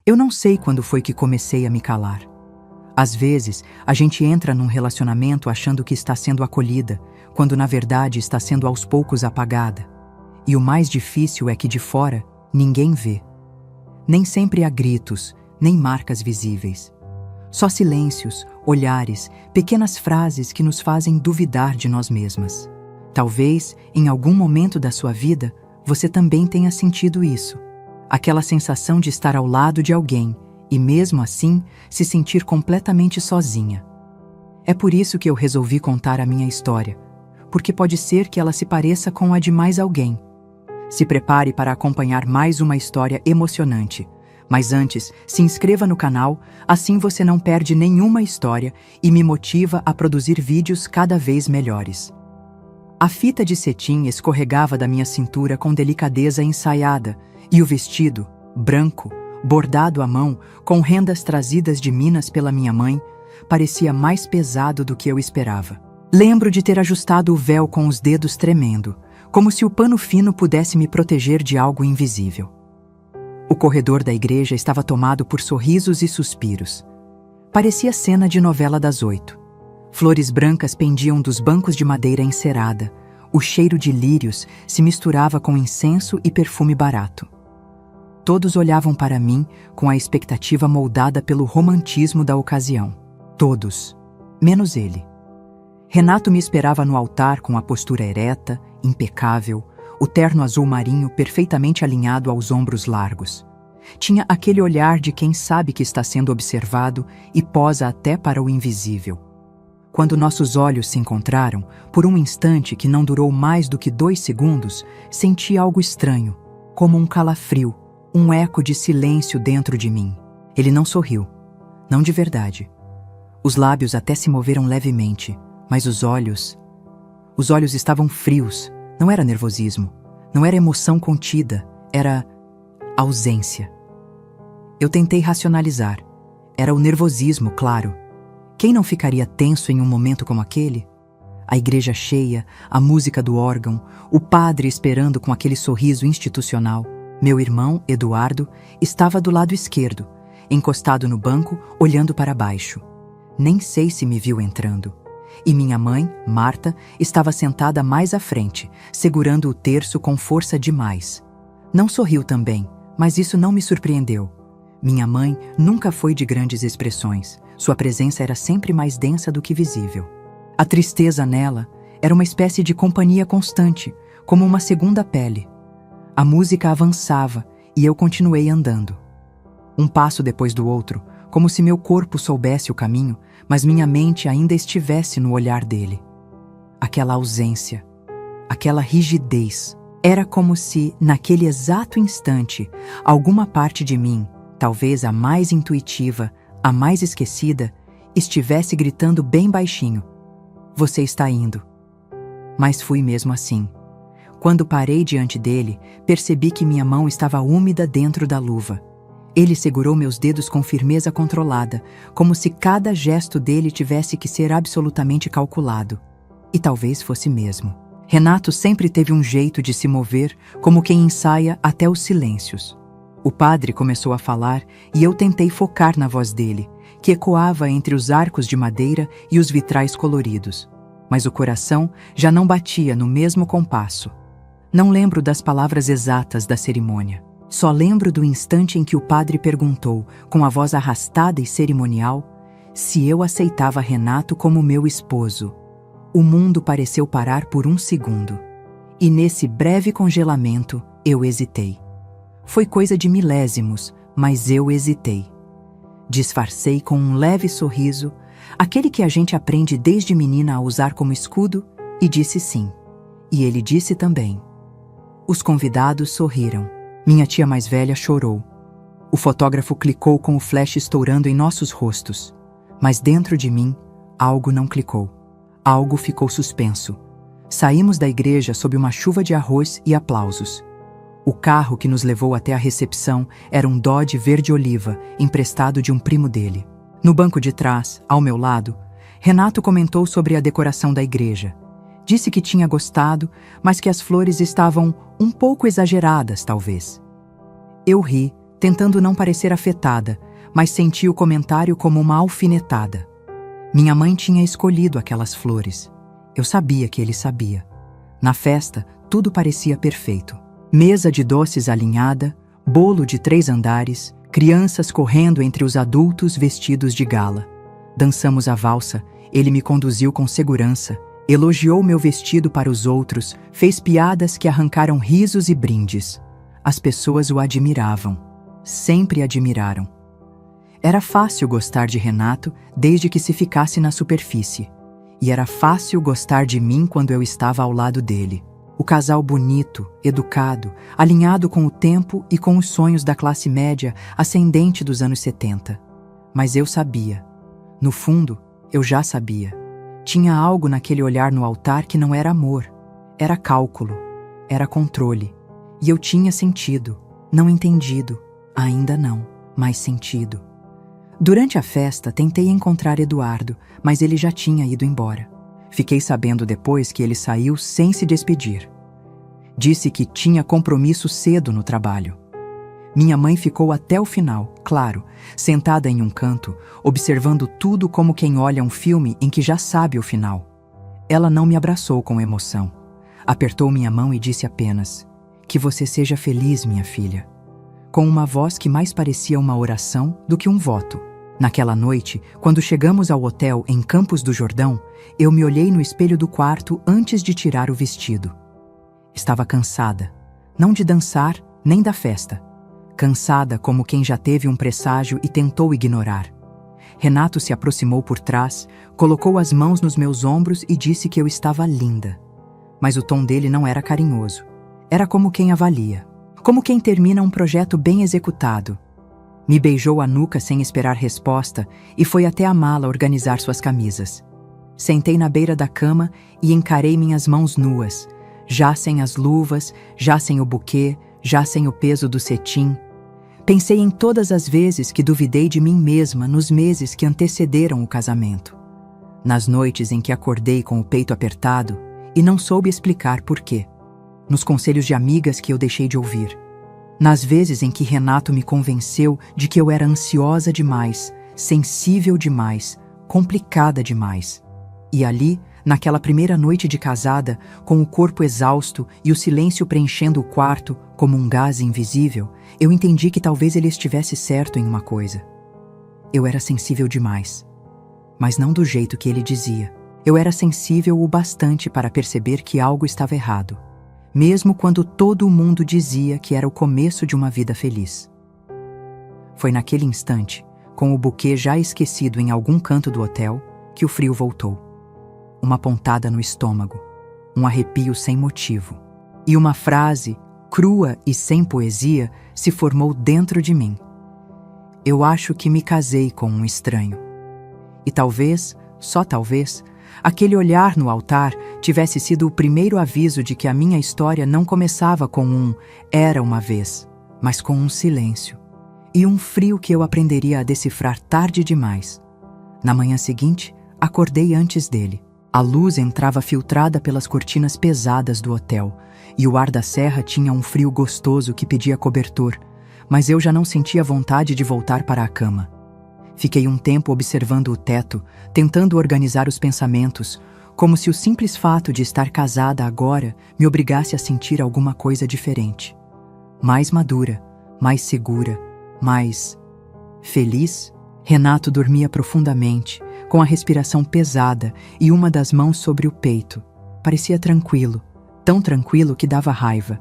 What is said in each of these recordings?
Eu não sei quando foi que comecei a me calar. Às vezes, a gente entra num relacionamento achando que está sendo acolhida, quando na verdade está sendo aos poucos apagada. E o mais difícil é que de fora, ninguém vê. Nem sempre há gritos, nem marcas visíveis. Só silêncios, olhares, pequenas frases que nos fazem duvidar de nós mesmas. Talvez, em algum momento da sua vida, você também tenha sentido isso. Aquela sensação de estar ao lado de alguém e, mesmo assim, se sentir completamente sozinha. É por isso que eu resolvi contar a minha história, porque pode ser que ela se pareça com a de mais alguém. Se prepare para acompanhar mais uma história emocionante. Mas antes, se inscreva no canal, assim você não perde nenhuma história e me motiva a produzir vídeos cada vez melhores. A fita de cetim escorregava da minha cintura com delicadeza ensaiada, e o vestido, branco, bordado à mão, com rendas trazidas de Minas pela minha mãe, parecia mais pesado do que eu esperava. Lembro de ter ajustado o véu com os dedos tremendo, como se o pano fino pudesse me proteger de algo invisível. O corredor da igreja estava tomado por sorrisos e suspiros. Parecia cena de novela das 8. Flores brancas pendiam dos bancos de madeira encerada. O cheiro de lírios se misturava com incenso e perfume barato. Todos olhavam para mim com a expectativa moldada pelo romantismo da ocasião. Todos, menos ele. Renato me esperava no altar com a postura ereta, impecável, o terno azul marinho perfeitamente alinhado aos ombros largos. Tinha aquele olhar de quem sabe que está sendo observado e posa até para o invisível. Quando nossos olhos se encontraram, por um instante que não durou mais do que 2 segundos, senti algo estranho, como um calafrio, um eco de silêncio dentro de mim. Ele não sorriu, não de verdade. Os lábios até se moveram levemente, mas os olhos estavam frios. Não era nervosismo, não era emoção contida, era ausência. Eu tentei racionalizar. Era o nervosismo, claro. Quem não ficaria tenso em um momento como aquele? A igreja cheia, a música do órgão, o padre esperando com aquele sorriso institucional. Meu irmão, Eduardo, estava do lado esquerdo, encostado no banco, olhando para baixo. Nem sei se me viu entrando. E minha mãe, Marta, estava sentada mais à frente, segurando o terço com força demais. Não sorriu também, mas isso não me surpreendeu. Minha mãe nunca foi de grandes expressões. Sua presença era sempre mais densa do que visível. A tristeza nela era uma espécie de companhia constante, como uma segunda pele. A música avançava e eu continuei andando. Um passo depois do outro, como se meu corpo soubesse o caminho, mas minha mente ainda estivesse no olhar dele. Aquela ausência, aquela rigidez. Era como se, naquele exato instante, alguma parte de mim, talvez a mais intuitiva, a mais esquecida, estivesse gritando bem baixinho: "Você está indo." Mas fui mesmo assim. Quando parei diante dele, percebi que minha mão estava úmida dentro da luva. Ele segurou meus dedos com firmeza controlada, como se cada gesto dele tivesse que ser absolutamente calculado. E talvez fosse mesmo. Renato sempre teve um jeito de se mover, como quem ensaia até os silêncios. O padre começou a falar e eu tentei focar na voz dele, que ecoava entre os arcos de madeira e os vitrais coloridos. Mas o coração já não batia no mesmo compasso. Não lembro das palavras exatas da cerimônia. Só lembro do instante em que o padre perguntou, com a voz arrastada e cerimonial, se eu aceitava Renato como meu esposo. O mundo pareceu parar por um segundo. E nesse breve congelamento, eu hesitei. Foi coisa de milésimos, mas eu hesitei. Disfarcei com um leve sorriso, aquele que a gente aprende desde menina a usar como escudo, e disse sim. E ele disse também. Os convidados sorriram. Minha tia mais velha chorou. O fotógrafo clicou com o flash estourando em nossos rostos. Mas dentro de mim, algo não clicou. Algo ficou suspenso. Saímos da igreja sob uma chuva de arroz e aplausos. O carro que nos levou até a recepção era um Dodge verde-oliva, emprestado de um primo dele. No banco de trás, ao meu lado, Renato comentou sobre a decoração da igreja. Disse que tinha gostado, mas que as flores estavam um pouco exageradas, talvez. Eu ri, tentando não parecer afetada, mas senti o comentário como uma alfinetada. Minha mãe tinha escolhido aquelas flores. Eu sabia que ele sabia. Na festa, tudo parecia perfeito. Mesa de doces alinhada, bolo de 3 andares, crianças correndo entre os adultos vestidos de gala. Dançamos a valsa, ele me conduziu com segurança, elogiou meu vestido para os outros, fez piadas que arrancaram risos e brindes. As pessoas o admiravam. Sempre admiraram. Era fácil gostar de Renato desde que se ficasse na superfície. E era fácil gostar de mim quando eu estava ao lado dele. O casal bonito, educado, alinhado com o tempo e com os sonhos da classe média ascendente dos anos 70. Mas eu sabia. No fundo, eu já sabia. Tinha algo naquele olhar no altar que não era amor. Era cálculo. Era controle. E eu tinha sentido. Não entendido. Ainda não, mas sentido. Durante a festa, tentei encontrar Eduardo, mas ele já tinha ido embora. Fiquei sabendo depois que ele saiu sem se despedir. Disse que tinha compromisso cedo no trabalho. Minha mãe ficou até o final, claro, sentada em um canto, observando tudo como quem olha um filme em que já sabe o final. Ela não me abraçou com emoção. Apertou minha mão e disse apenas: "Que você seja feliz, minha filha", com uma voz que mais parecia uma oração do que um voto. Naquela noite, quando chegamos ao hotel em Campos do Jordão, eu me olhei no espelho do quarto antes de tirar o vestido. Estava cansada, não de dançar nem da festa. Cansada como quem já teve um presságio e tentou ignorar. Renato se aproximou por trás, colocou as mãos nos meus ombros e disse que eu estava linda. Mas o tom dele não era carinhoso. Era como quem avalia. Como quem termina um projeto bem executado. Me beijou a nuca sem esperar resposta e foi até a mala organizar suas camisas. Sentei na beira da cama e encarei minhas mãos nuas, já sem as luvas, já sem o buquê, já sem o peso do cetim. Pensei em todas as vezes que duvidei de mim mesma nos meses que antecederam o casamento. Nas noites em que acordei com o peito apertado e não soube explicar por quê. Nos conselhos de amigas que eu deixei de ouvir. Nas vezes em que Renato me convenceu de que eu era ansiosa demais, sensível demais, complicada demais. E ali, naquela primeira noite de casada, com o corpo exausto e o silêncio preenchendo o quarto como um gás invisível, eu entendi que talvez ele estivesse certo em uma coisa. Eu era sensível demais. Mas não do jeito que ele dizia. Eu era sensível o bastante para perceber que algo estava errado. Mesmo quando todo mundo dizia que era o começo de uma vida feliz. Foi naquele instante, com o buquê já esquecido em algum canto do hotel, que o frio voltou. Uma pontada no estômago, um arrepio sem motivo. E uma frase, crua e sem poesia, se formou dentro de mim. Eu acho que me casei com um estranho. E talvez, só talvez, aquele olhar no altar tivesse sido o primeiro aviso de que a minha história não começava com um "era uma vez", mas com um silêncio e um frio que eu aprenderia a decifrar tarde demais. Na manhã seguinte, acordei antes dele. A luz entrava filtrada pelas cortinas pesadas do hotel e o ar da serra tinha um frio gostoso que pedia cobertor, mas eu já não sentia vontade de voltar para a cama. Fiquei um tempo observando o teto, tentando organizar os pensamentos, como se o simples fato de estar casada agora me obrigasse a sentir alguma coisa diferente. Mais madura, mais segura, mais feliz. Renato dormia profundamente, com a respiração pesada e uma das mãos sobre o peito. Parecia tranquilo, tão tranquilo que dava raiva.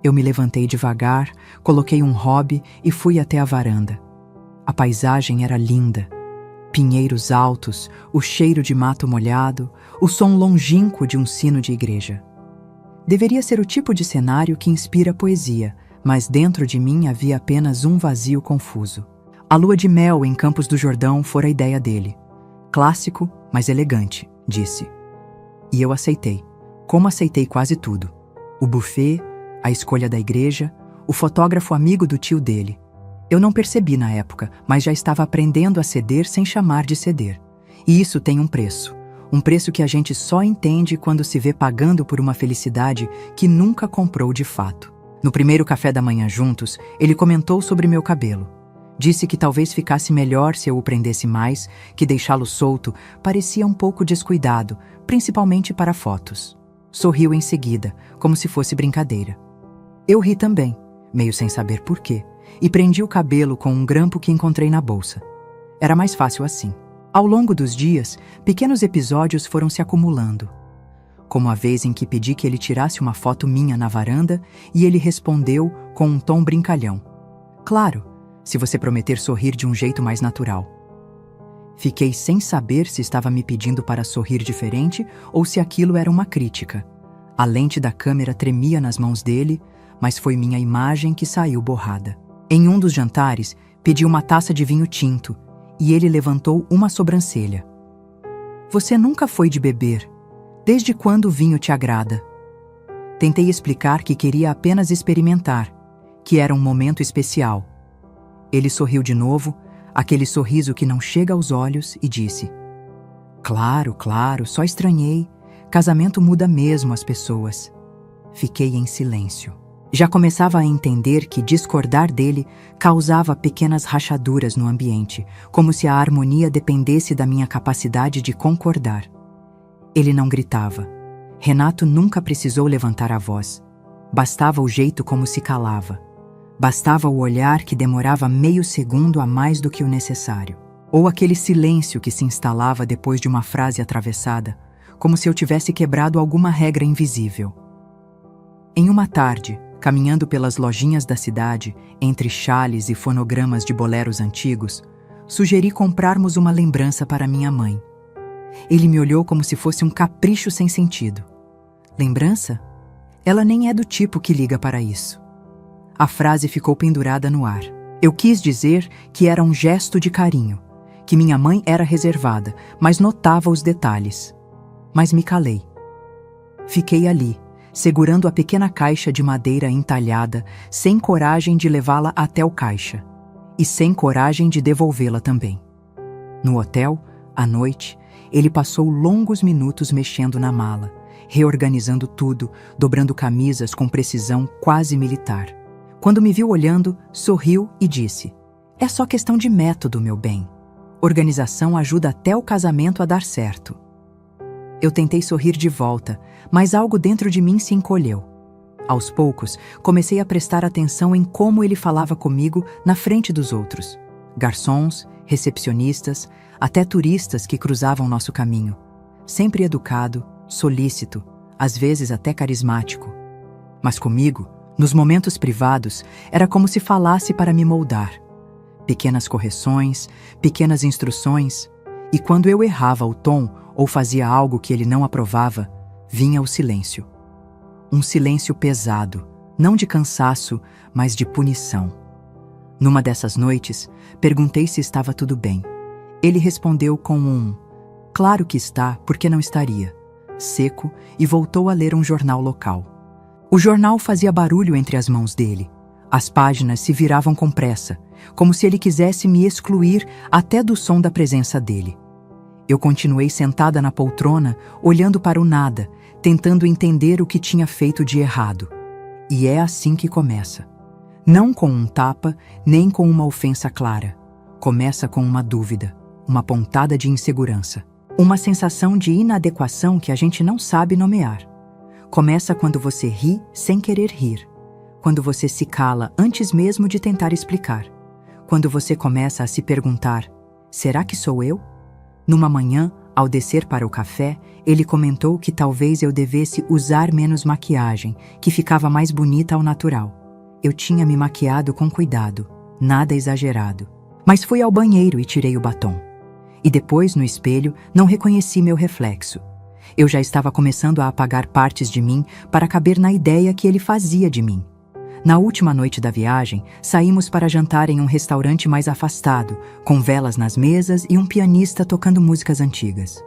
Eu me levantei devagar, coloquei um hobby e fui até a varanda. A paisagem era linda. Pinheiros altos, o cheiro de mato molhado, o som longínquo de um sino de igreja. Deveria ser o tipo de cenário que inspira poesia, mas dentro de mim havia apenas um vazio confuso. A lua de mel em Campos do Jordão fora a ideia dele. Clássico, mas elegante, disse. E eu aceitei, como aceitei quase tudo. O buffet, a escolha da igreja, o fotógrafo amigo do tio dele. Eu não percebi na época, mas já estava aprendendo a ceder sem chamar de ceder. E isso tem um preço que a gente só entende quando se vê pagando por uma felicidade que nunca comprou de fato. No primeiro café da manhã juntos, ele comentou sobre meu cabelo. Disse que talvez ficasse melhor se eu o prendesse mais, que deixá-lo solto parecia um pouco descuidado, principalmente para fotos. Sorriu em seguida, como se fosse brincadeira. Eu ri também, meio sem saber por quê, e prendi o cabelo com um grampo que encontrei na bolsa. Era mais fácil assim. Ao longo dos dias, pequenos episódios foram se acumulando. Como a vez em que pedi que ele tirasse uma foto minha na varanda e ele respondeu com um tom brincalhão. Claro, se você prometer sorrir de um jeito mais natural. Fiquei sem saber se estava me pedindo para sorrir diferente ou se aquilo era uma crítica. A lente da câmera tremia nas mãos dele, mas foi minha imagem que saiu borrada. Em um dos jantares, pedi uma taça de vinho tinto e ele levantou uma sobrancelha. Você nunca foi de beber. Desde quando o vinho te agrada? Tentei explicar que queria apenas experimentar, que era um momento especial. Ele sorriu de novo, aquele sorriso que não chega aos olhos, e disse: Claro, só estranhei. Casamento muda mesmo as pessoas. Fiquei em silêncio. Já começava a entender que discordar dele causava pequenas rachaduras no ambiente, como se a harmonia dependesse da minha capacidade de concordar. Ele não gritava. Renato nunca precisou levantar a voz. Bastava o jeito como se calava. Bastava o olhar que demorava meio segundo a mais do que o necessário. Ou aquele silêncio que se instalava depois de uma frase atravessada, como se eu tivesse quebrado alguma regra invisível. Em uma tarde, caminhando pelas lojinhas da cidade, entre chales e fonogramas de boleros antigos, sugeri comprarmos uma lembrança para minha mãe. Ele me olhou como se fosse um capricho sem sentido. Lembrança? Ela nem é do tipo que liga para isso. A frase ficou pendurada no ar. Eu quis dizer que era um gesto de carinho, que minha mãe era reservada, mas notava os detalhes. Mas me calei. Fiquei ali, segurando a pequena caixa de madeira entalhada, sem coragem de levá-la até o caixa. E sem coragem de devolvê-la também. No hotel, à noite, ele passou longos minutos mexendo na mala, reorganizando tudo, dobrando camisas com precisão quase militar. Quando me viu olhando, sorriu e disse: É só questão de método, meu bem. Organização ajuda até o casamento a dar certo. Eu tentei sorrir de volta, mas algo dentro de mim se encolheu. Aos poucos, comecei a prestar atenção em como ele falava comigo na frente dos outros. Garçons, recepcionistas, até turistas que cruzavam nosso caminho. Sempre educado, solícito, às vezes até carismático. Mas comigo, nos momentos privados, era como se falasse para me moldar. Pequenas correções, pequenas instruções, e quando eu errava o tom ou fazia algo que ele não aprovava, vinha o silêncio. Um silêncio pesado, não de cansaço, mas de punição. Numa dessas noites, perguntei se estava tudo bem. Ele respondeu com um "Claro que está, por que não estaria?", seco, e voltou a ler um jornal local. O jornal fazia barulho entre as mãos dele. As páginas se viravam com pressa, como se ele quisesse me excluir até do som da presença dele. Eu continuei sentada na poltrona, olhando para o nada, tentando entender o que tinha feito de errado. E é assim que começa. Não com um tapa, nem com uma ofensa clara. Começa com uma dúvida, uma pontada de insegurança, uma sensação de inadequação que a gente não sabe nomear. Começa quando você ri sem querer rir, quando você se cala antes mesmo de tentar explicar, quando você começa a se perguntar: será que sou eu? Numa manhã, ao descer para o café, ele comentou que talvez eu devesse usar menos maquiagem, que ficava mais bonita ao natural. Eu tinha me maquiado com cuidado, nada exagerado. Mas fui ao banheiro e tirei o batom. E depois, no espelho, não reconheci meu reflexo. Eu já estava começando a apagar partes de mim para caber na ideia que ele fazia de mim. Na última noite da viagem, saímos para jantar em um restaurante mais afastado, com velas nas mesas e um pianista tocando músicas antigas.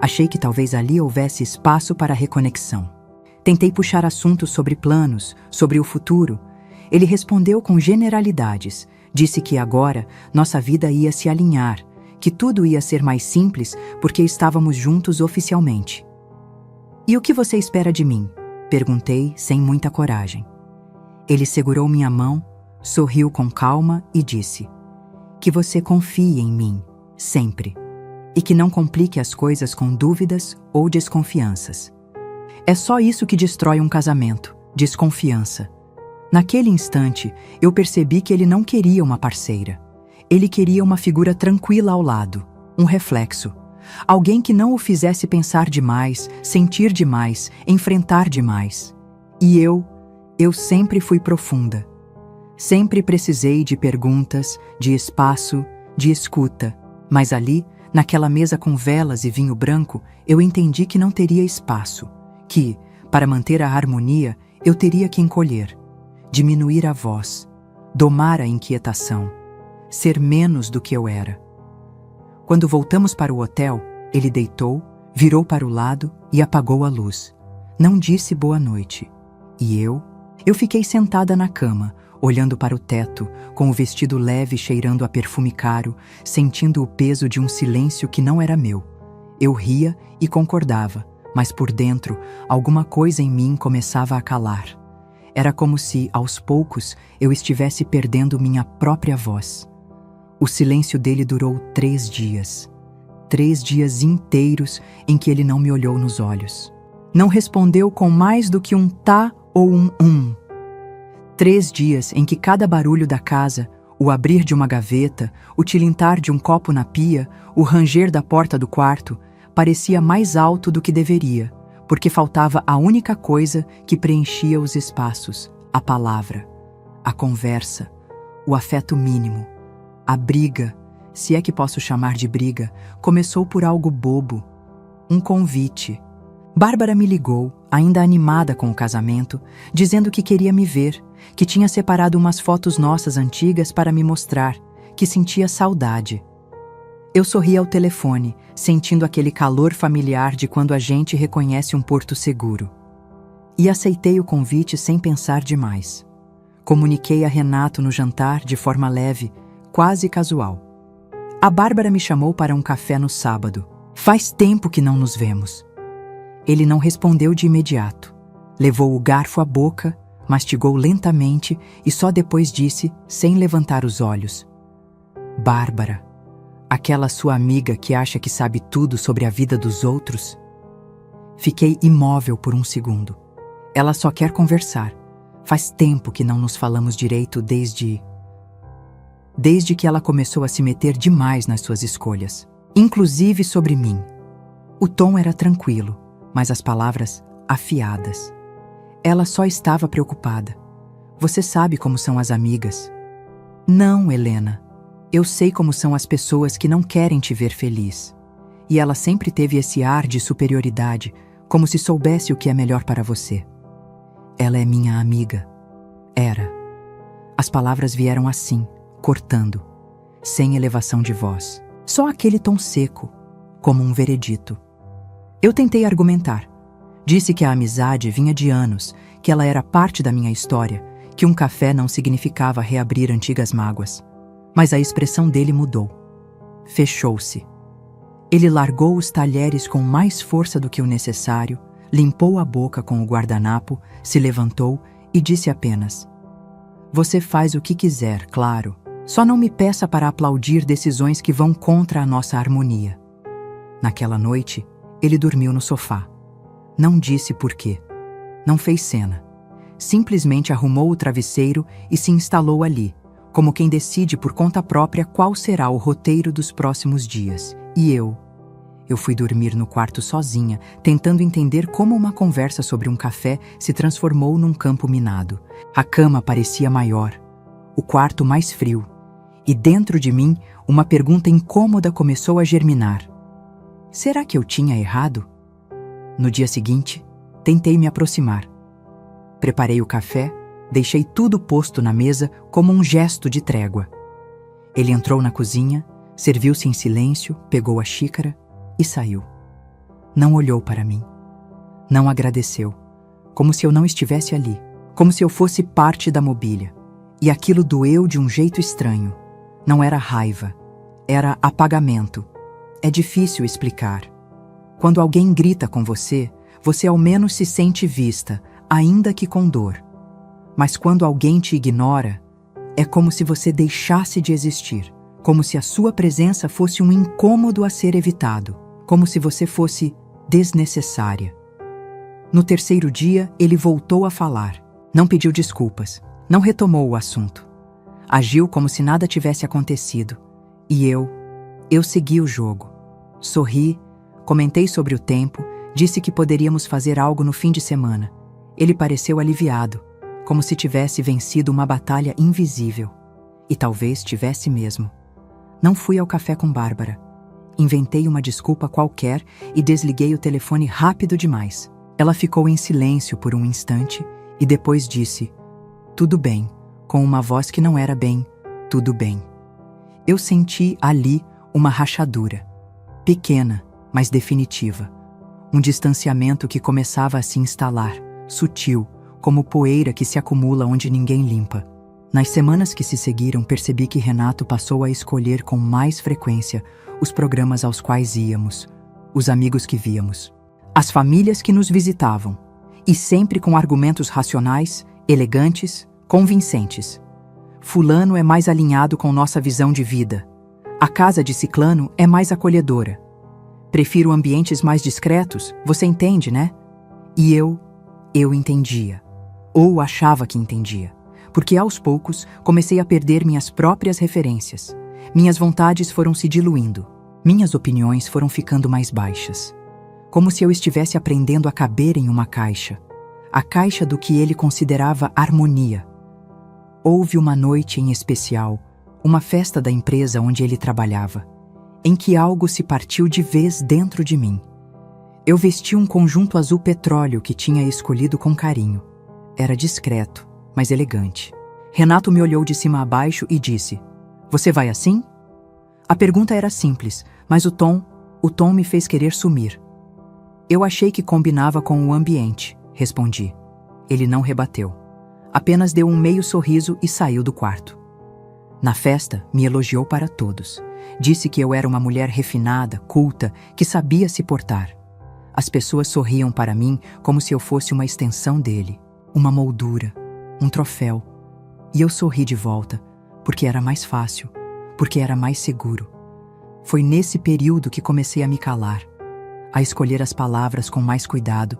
Achei que talvez ali houvesse espaço para reconexão. Tentei puxar assuntos sobre planos, sobre o futuro. Ele respondeu com generalidades. Disse que agora nossa vida ia se alinhar, que tudo ia ser mais simples porque estávamos juntos oficialmente. E o que você espera de mim? Perguntei sem muita coragem. Ele segurou minha mão, sorriu com calma e disse: "Que você confie em mim, sempre, e que não complique as coisas com dúvidas ou desconfianças. É só isso que destrói um casamento, desconfiança." Naquele instante, eu percebi que ele não queria uma parceira. Ele queria uma figura tranquila ao lado, um reflexo. Alguém que não o fizesse pensar demais, sentir demais, enfrentar demais. E eu sempre fui profunda. Sempre precisei de perguntas, de espaço, de escuta. Mas ali, naquela mesa com velas e vinho branco, eu entendi que não teria espaço. Que, para manter a harmonia, eu teria que encolher, diminuir a voz, domar a inquietação, ser menos do que eu era. Quando voltamos para o hotel, ele deitou, virou para o lado e apagou a luz. Não disse boa noite. E eu fiquei sentada na cama, olhando para o teto, com o vestido leve cheirando a perfume caro, sentindo o peso de um silêncio que não era meu. Eu ria e concordava, mas por dentro, alguma coisa em mim começava a calar. Era como se, aos poucos, eu estivesse perdendo minha própria voz. O silêncio dele durou 3 dias. 3 dias inteiros em que ele não me olhou nos olhos. Não respondeu com mais do que um tá ou um. 3 dias em que cada barulho da casa, o abrir de uma gaveta, o tilintar de um copo na pia, o ranger da porta do quarto, parecia mais alto do que deveria, porque faltava a única coisa que preenchia os espaços: a palavra, a conversa, o afeto mínimo. A briga, se é que posso chamar de briga, começou por algo bobo, um convite. Bárbara me ligou, ainda animada com o casamento, dizendo que queria me ver, que tinha separado umas fotos nossas antigas para me mostrar, que sentia saudade. Eu sorri ao telefone, sentindo aquele calor familiar de quando a gente reconhece um porto seguro. E aceitei o convite sem pensar demais. Comuniquei a Renato no jantar de forma leve, quase casual. A Bárbara me chamou para um café no sábado. Faz tempo que não nos vemos. Ele não respondeu de imediato. Levou o garfo à boca, mastigou lentamente e só depois disse, sem levantar os olhos: "Bárbara, aquela sua amiga que acha que sabe tudo sobre a vida dos outros?" Fiquei imóvel por um segundo. Ela só quer conversar. Faz tempo que não nos falamos direito desde que ela começou a se meter demais nas suas escolhas, inclusive sobre mim. O tom era tranquilo, mas as palavras afiadas. Ela só estava preocupada. Você sabe como são as amigas. Não, Helena. Eu sei como são as pessoas que não querem te ver feliz. E ela sempre teve esse ar de superioridade, como se soubesse o que é melhor para você. Ela é minha amiga. Era. As palavras vieram assim, cortando, sem elevação de voz. Só aquele tom seco, como um veredito. Eu tentei argumentar. Disse que a amizade vinha de anos, que ela era parte da minha história, que um café não significava reabrir antigas mágoas. Mas a expressão dele mudou. Fechou-se. Ele largou os talheres com mais força do que o necessário, limpou a boca com o guardanapo, se levantou e disse apenas: "Você faz o que quiser, claro. Só não me peça para aplaudir decisões que vão contra a nossa harmonia." Naquela noite, ele dormiu no sofá. Não disse por quê. Não fez cena. Simplesmente arrumou o travesseiro e se instalou ali, como quem decide por conta própria qual será o roteiro dos próximos dias. E eu fui dormir no quarto sozinha, tentando entender como uma conversa sobre um café se transformou num campo minado. A cama parecia maior, o quarto mais frio, e dentro de mim uma pergunta incômoda começou a germinar. Será que eu tinha errado? No dia seguinte, tentei me aproximar. Preparei o café, deixei tudo posto na mesa como um gesto de trégua. Ele entrou na cozinha, serviu-se em silêncio, pegou a xícara e saiu. Não olhou para mim. Não agradeceu, como se eu não estivesse ali, como se eu fosse parte da mobília. E aquilo doeu de um jeito estranho. Não era raiva, era apagamento. É difícil explicar. Quando alguém grita com você, você ao menos se sente vista, ainda que com dor. Mas quando alguém te ignora, é como se você deixasse de existir, como se a sua presença fosse um incômodo a ser evitado, como se você fosse desnecessária. No terceiro dia, ele voltou a falar. Não pediu desculpas, não retomou o assunto. Agiu como se nada tivesse acontecido. E eu segui o jogo. Sorri, comentei sobre o tempo, disse que poderíamos fazer algo no fim de semana. Ele pareceu aliviado, como se tivesse vencido uma batalha invisível. E talvez tivesse mesmo. Não fui ao café com Bárbara. Inventei uma desculpa qualquer e desliguei o telefone rápido demais. Ela ficou em silêncio por um instante e depois disse: "Tudo bem", com uma voz que não era bem "tudo bem". Eu senti ali uma rachadura. Pequena, mas definitiva. Um distanciamento que começava a se instalar, sutil, como poeira que se acumula onde ninguém limpa. Nas semanas que se seguiram, percebi que Renato passou a escolher com mais frequência os programas aos quais íamos, os amigos que víamos, as famílias que nos visitavam, e sempre com argumentos racionais, elegantes, convincentes. Fulano é mais alinhado com nossa visão de vida. A casa de Ciclano é mais acolhedora. Prefiro ambientes mais discretos, você entende, né? E eu entendia. Ou achava que entendia. Porque aos poucos comecei a perder minhas próprias referências. Minhas vontades foram se diluindo. Minhas opiniões foram ficando mais baixas. Como se eu estivesse aprendendo a caber em uma caixa. A caixa do que ele considerava harmonia. Houve uma noite em especial, uma festa da empresa onde ele trabalhava, em que algo se partiu de vez dentro de mim. Eu vesti um conjunto azul petróleo que tinha escolhido com carinho. Era discreto, mas elegante. Renato me olhou de cima a baixo e disse: "Você vai assim?" A pergunta era simples, mas o tom me fez querer sumir. Eu achei que combinava com o ambiente, respondi. Ele não rebateu. Apenas deu um meio sorriso e saiu do quarto. Na festa, me elogiou para todos. Disse que eu era uma mulher refinada, culta, que sabia se portar. As pessoas sorriam para mim como se eu fosse uma extensão dele, uma moldura, um troféu. E eu sorri de volta, porque era mais fácil, porque era mais seguro. Foi nesse período que comecei a me calar, a escolher as palavras com mais cuidado,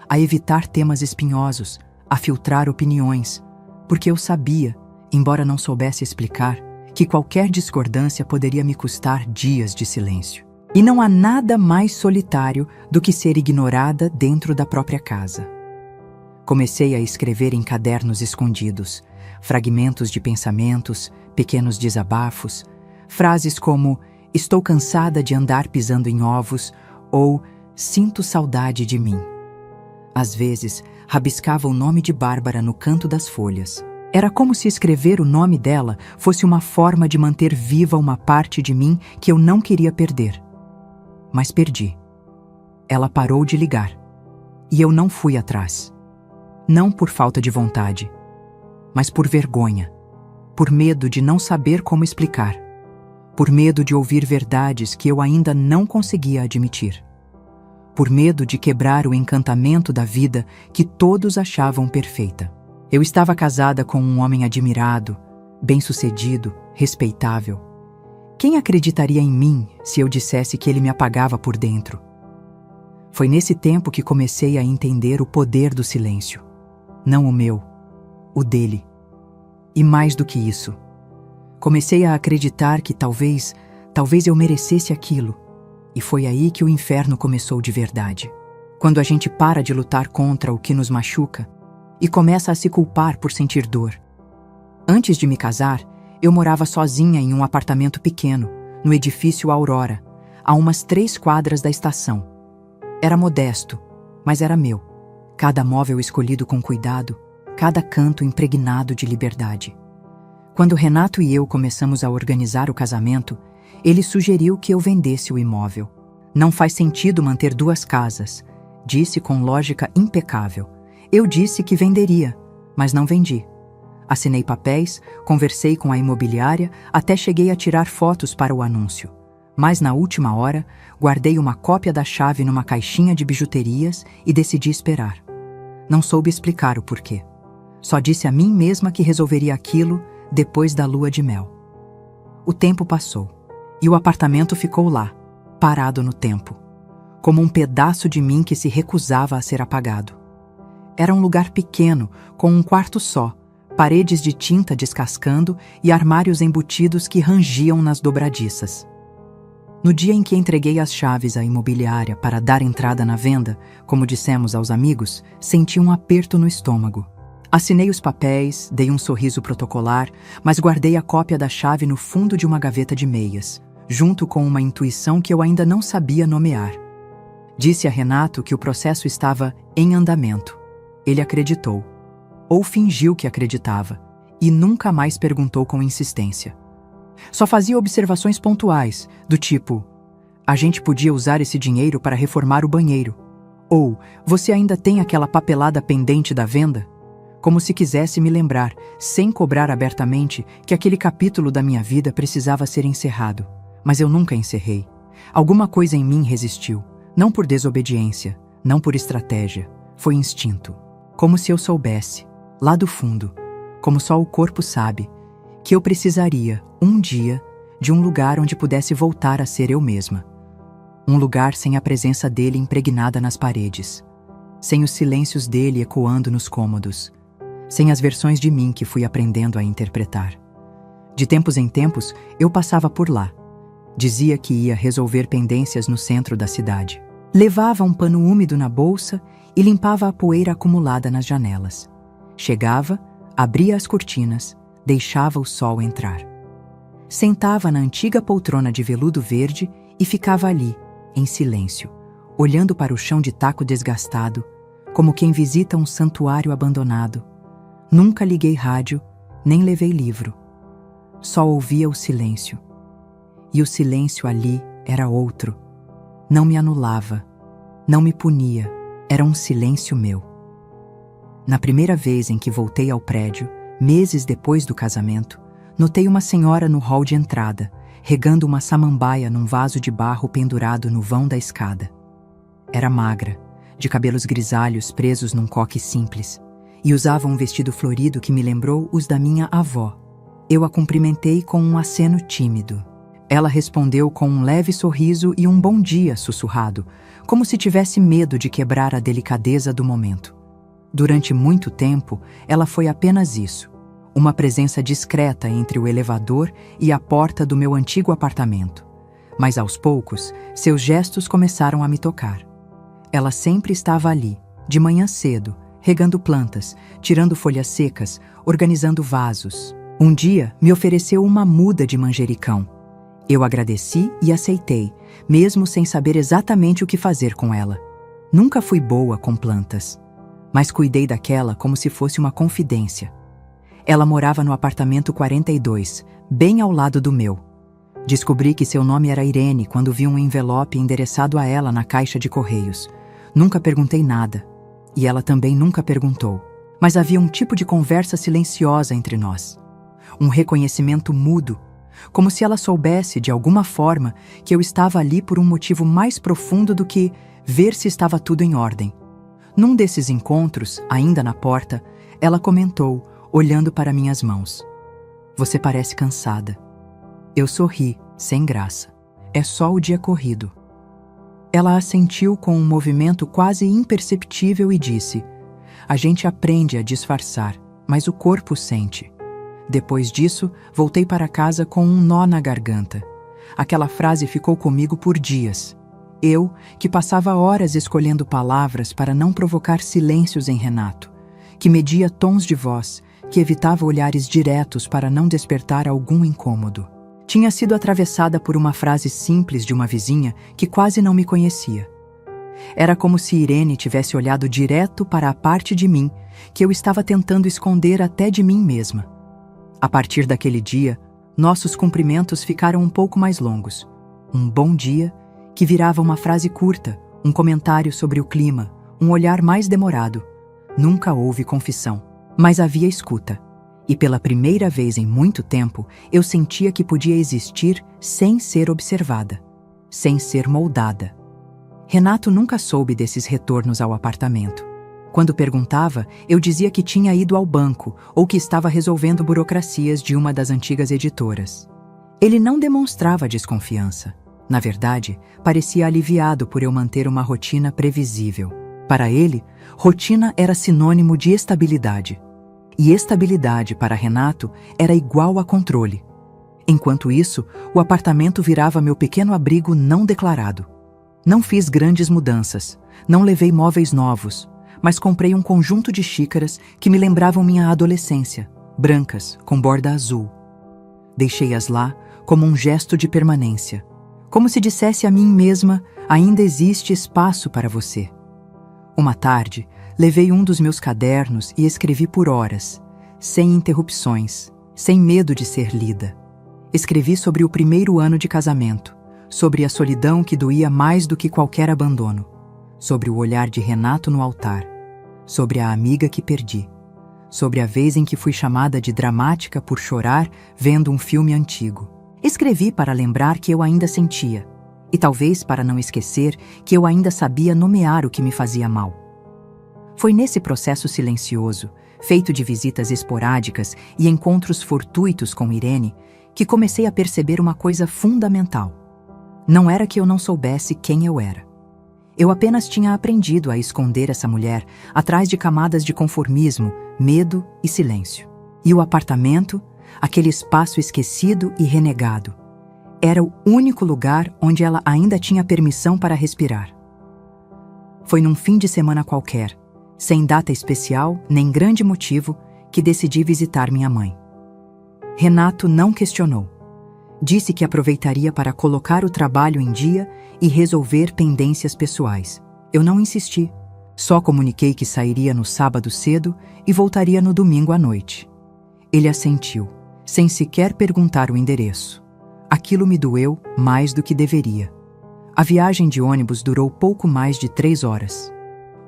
a evitar temas espinhosos, a filtrar opiniões, porque eu sabia, embora não soubesse explicar, que qualquer discordância poderia me custar dias de silêncio. E não há nada mais solitário do que ser ignorada dentro da própria casa. Comecei a escrever em cadernos escondidos, fragmentos de pensamentos, pequenos desabafos, frases como "estou cansada de andar pisando em ovos" ou "sinto saudade de mim". Às vezes, rabiscava o nome de Bárbara no canto das folhas. Era como se escrever o nome dela fosse uma forma de manter viva uma parte de mim que eu não queria perder. Mas perdi. Ela parou de ligar. E eu não fui atrás. Não por falta de vontade, mas por vergonha, por medo de não saber como explicar, por medo de ouvir verdades que eu ainda não conseguia admitir, por medo de quebrar o encantamento da vida que todos achavam perfeita. Eu estava casada com um homem admirado, bem-sucedido, respeitável. Quem acreditaria em mim se eu dissesse que ele me apagava por dentro? Foi nesse tempo que comecei a entender o poder do silêncio. Não o meu, o dele. E mais do que isso, comecei a acreditar que talvez eu merecesse aquilo. E foi aí que o inferno começou de verdade. Quando a gente para de lutar contra o que nos machuca e começa a se culpar por sentir dor. Antes de me casar, eu morava sozinha em um apartamento pequeno, no edifício Aurora, a umas 3 quadras da estação. Era modesto, mas era meu. Cada móvel escolhido com cuidado, cada canto impregnado de liberdade. Quando Renato e eu começamos a organizar o casamento, ele sugeriu que eu vendesse o imóvel. Não faz sentido manter 2 casas, disse com lógica impecável. Eu disse que venderia, mas não vendi. Assinei papéis, conversei com a imobiliária, até cheguei a tirar fotos para o anúncio. Mas na última hora, guardei uma cópia da chave numa caixinha de bijuterias e decidi esperar. Não soube explicar o porquê. Só disse a mim mesma que resolveria aquilo depois da lua de mel. O tempo passou e o apartamento ficou lá, parado no tempo, como um pedaço de mim que se recusava a ser apagado. Era um lugar pequeno, com um quarto só, paredes de tinta descascando e armários embutidos que rangiam nas dobradiças. No dia em que entreguei as chaves à imobiliária para dar entrada na venda, como dissemos aos amigos, senti um aperto no estômago. Assinei os papéis, dei um sorriso protocolar, mas guardei a cópia da chave no fundo de uma gaveta de meias, junto com uma intuição que eu ainda não sabia nomear. Disse a Renato que o processo estava em andamento. Ele acreditou, ou fingiu que acreditava, e nunca mais perguntou com insistência. Só fazia observações pontuais, do tipo: a gente podia usar esse dinheiro para reformar o banheiro. Ou, você ainda tem aquela papelada pendente da venda? Como se quisesse me lembrar, sem cobrar abertamente, que aquele capítulo da minha vida precisava ser encerrado. Mas eu nunca encerrei. Alguma coisa em mim resistiu, não por desobediência, não por estratégia. Foi instinto. Como se eu soubesse, lá do fundo, como só o corpo sabe, que eu precisaria, um dia, de um lugar onde pudesse voltar a ser eu mesma. Um lugar sem a presença dele impregnada nas paredes, sem os silêncios dele ecoando nos cômodos, sem as versões de mim que fui aprendendo a interpretar. De tempos em tempos, eu passava por lá. Dizia que ia resolver pendências no centro da cidade. Levava um pano úmido na bolsa e limpava a poeira acumulada nas janelas. Chegava, abria as cortinas, deixava o sol entrar. Sentava na antiga poltrona de veludo verde e ficava ali, em silêncio, olhando para o chão de taco desgastado, como quem visita um santuário abandonado. Nunca liguei rádio, nem levei livro. Só ouvia o silêncio. E o silêncio ali era outro. Não me anulava, não me punia, era um silêncio meu. Na primeira vez em que voltei ao prédio, meses depois do casamento, notei uma senhora no hall de entrada, regando uma samambaia num vaso de barro pendurado no vão da escada. Era magra, de cabelos grisalhos presos num coque simples, e usava um vestido florido que me lembrou os da minha avó. Eu a cumprimentei com um aceno tímido. Ela respondeu com um leve sorriso e um bom dia sussurrado, como se tivesse medo de quebrar a delicadeza do momento. Durante muito tempo, ela foi apenas isso, uma presença discreta entre o elevador e a porta do meu antigo apartamento. Mas aos poucos, seus gestos começaram a me tocar. Ela sempre estava ali, de manhã cedo, regando plantas, tirando folhas secas, organizando vasos. Um dia, me ofereceu uma muda de manjericão. Eu agradeci e aceitei, mesmo sem saber exatamente o que fazer com ela. Nunca fui boa com plantas, mas cuidei daquela como se fosse uma confidência. Ela morava no apartamento 42, bem ao lado do meu. Descobri que seu nome era Irene quando vi um envelope endereçado a ela na caixa de correios. Nunca perguntei nada, e ela também nunca perguntou. Mas havia um tipo de conversa silenciosa entre nós. Um reconhecimento mudo, como se ela soubesse, de alguma forma, que eu estava ali por um motivo mais profundo do que ver se estava tudo em ordem. Num desses encontros, ainda na porta, ela comentou, olhando para minhas mãos: "Você parece cansada." Eu sorri, sem graça. "É só o dia corrido." Ela assentiu com um movimento quase imperceptível e disse: "A gente aprende a disfarçar, mas o corpo sente." Depois disso, voltei para casa com um nó na garganta. Aquela frase ficou comigo por dias. Eu, que passava horas escolhendo palavras para não provocar silêncios em Renato, que media tons de voz, que evitava olhares diretos para não despertar algum incômodo. Tinha sido atravessada por uma frase simples de uma vizinha que quase não me conhecia. Era como se Irene tivesse olhado direto para a parte de mim que eu estava tentando esconder até de mim mesma. A partir daquele dia, nossos cumprimentos ficaram um pouco mais longos. Um bom dia, que virava uma frase curta, um comentário sobre o clima, um olhar mais demorado. Nunca houve confissão, mas havia escuta. E pela primeira vez em muito tempo, eu sentia que podia existir sem ser observada, sem ser moldada. Renato nunca soube desses retornos ao apartamento. Quando perguntava, eu dizia que tinha ido ao banco ou que estava resolvendo burocracias de uma das antigas editoras. Ele não demonstrava desconfiança. Na verdade, parecia aliviado por eu manter uma rotina previsível. Para ele, rotina era sinônimo de estabilidade. E estabilidade para Renato era igual a controle. Enquanto isso, o apartamento virava meu pequeno abrigo não declarado. Não fiz grandes mudanças, não levei móveis novos, mas comprei um conjunto de xícaras que me lembravam minha adolescência, brancas, com borda azul. Deixei-as lá como um gesto de permanência, como se dissesse a mim mesma: ainda existe espaço para você. Uma tarde, levei um dos meus cadernos e escrevi por horas, sem interrupções, sem medo de ser lida. Escrevi sobre o primeiro ano de casamento, sobre a solidão que doía mais do que qualquer abandono, sobre o olhar de Renato no altar, sobre a amiga que perdi, sobre a vez em que fui chamada de dramática por chorar vendo um filme antigo. Escrevi para lembrar que eu ainda sentia, e talvez para não esquecer que eu ainda sabia nomear o que me fazia mal. Foi nesse processo silencioso, feito de visitas esporádicas e encontros fortuitos com Irene, que comecei a perceber uma coisa fundamental. Não era que eu não soubesse quem eu era. Eu apenas tinha aprendido a esconder essa mulher atrás de camadas de conformismo, medo e silêncio. E o apartamento, aquele espaço esquecido e renegado, era o único lugar onde ela ainda tinha permissão para respirar. Foi num fim de semana qualquer, sem data especial nem grande motivo, que decidi visitar minha mãe. Renato não questionou. Disse que aproveitaria para colocar o trabalho em dia e resolver pendências pessoais. Eu não insisti. Só comuniquei que sairia no sábado cedo e voltaria no domingo à noite. Ele assentiu, sem sequer perguntar o endereço. Aquilo me doeu mais do que deveria. A viagem de ônibus durou pouco mais de 3 horas.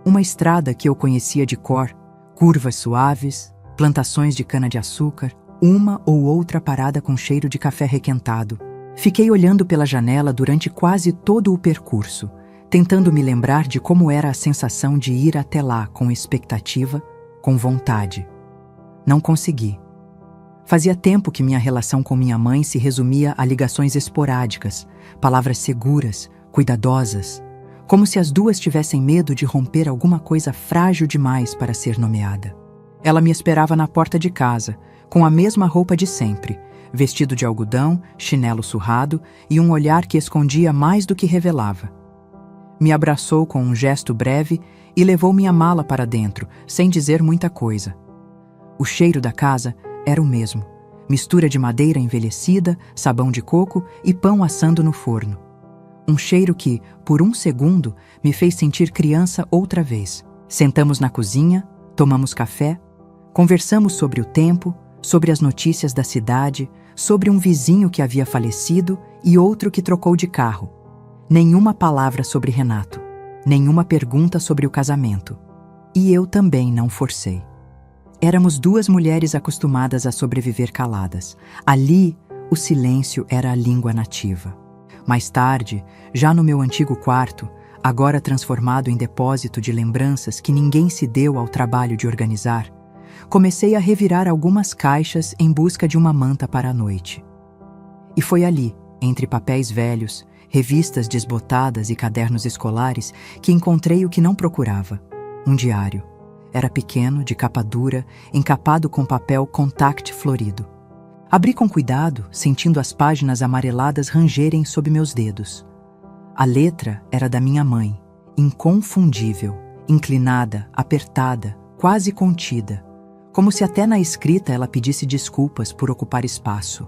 Uma estrada que eu conhecia de cor, curvas suaves, plantações de cana-de-açúcar, uma ou outra parada com cheiro de café requentado. Fiquei olhando pela janela durante quase todo o percurso, tentando me lembrar de como era a sensação de ir até lá com expectativa, com vontade. Não consegui. Fazia tempo que minha relação com minha mãe se resumia a ligações esporádicas, palavras seguras, cuidadosas, como se as duas tivessem medo de romper alguma coisa frágil demais para ser nomeada. Ela me esperava na porta de casa, com a mesma roupa de sempre, vestido de algodão, chinelo surrado e um olhar que escondia mais do que revelava. Me abraçou com um gesto breve e levou minha mala para dentro, sem dizer muita coisa. O cheiro da casa era o mesmo, mistura de madeira envelhecida, sabão de coco e pão assando no forno. Um cheiro que, por um segundo, me fez sentir criança outra vez. Sentamos na cozinha, tomamos café, conversamos sobre o tempo, sobre as notícias da cidade, sobre um vizinho que havia falecido e outro que trocou de carro. Nenhuma palavra sobre Renato, nenhuma pergunta sobre o casamento. E eu também não forcei. Éramos duas mulheres acostumadas a sobreviver caladas. Ali, o silêncio era a língua nativa. Mais tarde, já no meu antigo quarto, agora transformado em depósito de lembranças que ninguém se deu ao trabalho de organizar, comecei a revirar algumas caixas em busca de uma manta para a noite. E foi ali, entre papéis velhos, revistas desbotadas e cadernos escolares, que encontrei o que não procurava: um diário. Era pequeno, de capa dura, encapado com papel contact florido. Abri com cuidado, sentindo as páginas amareladas rangerem sob meus dedos. A letra era da minha mãe, inconfundível, inclinada, apertada, quase contida, como se até na escrita ela pedisse desculpas por ocupar espaço.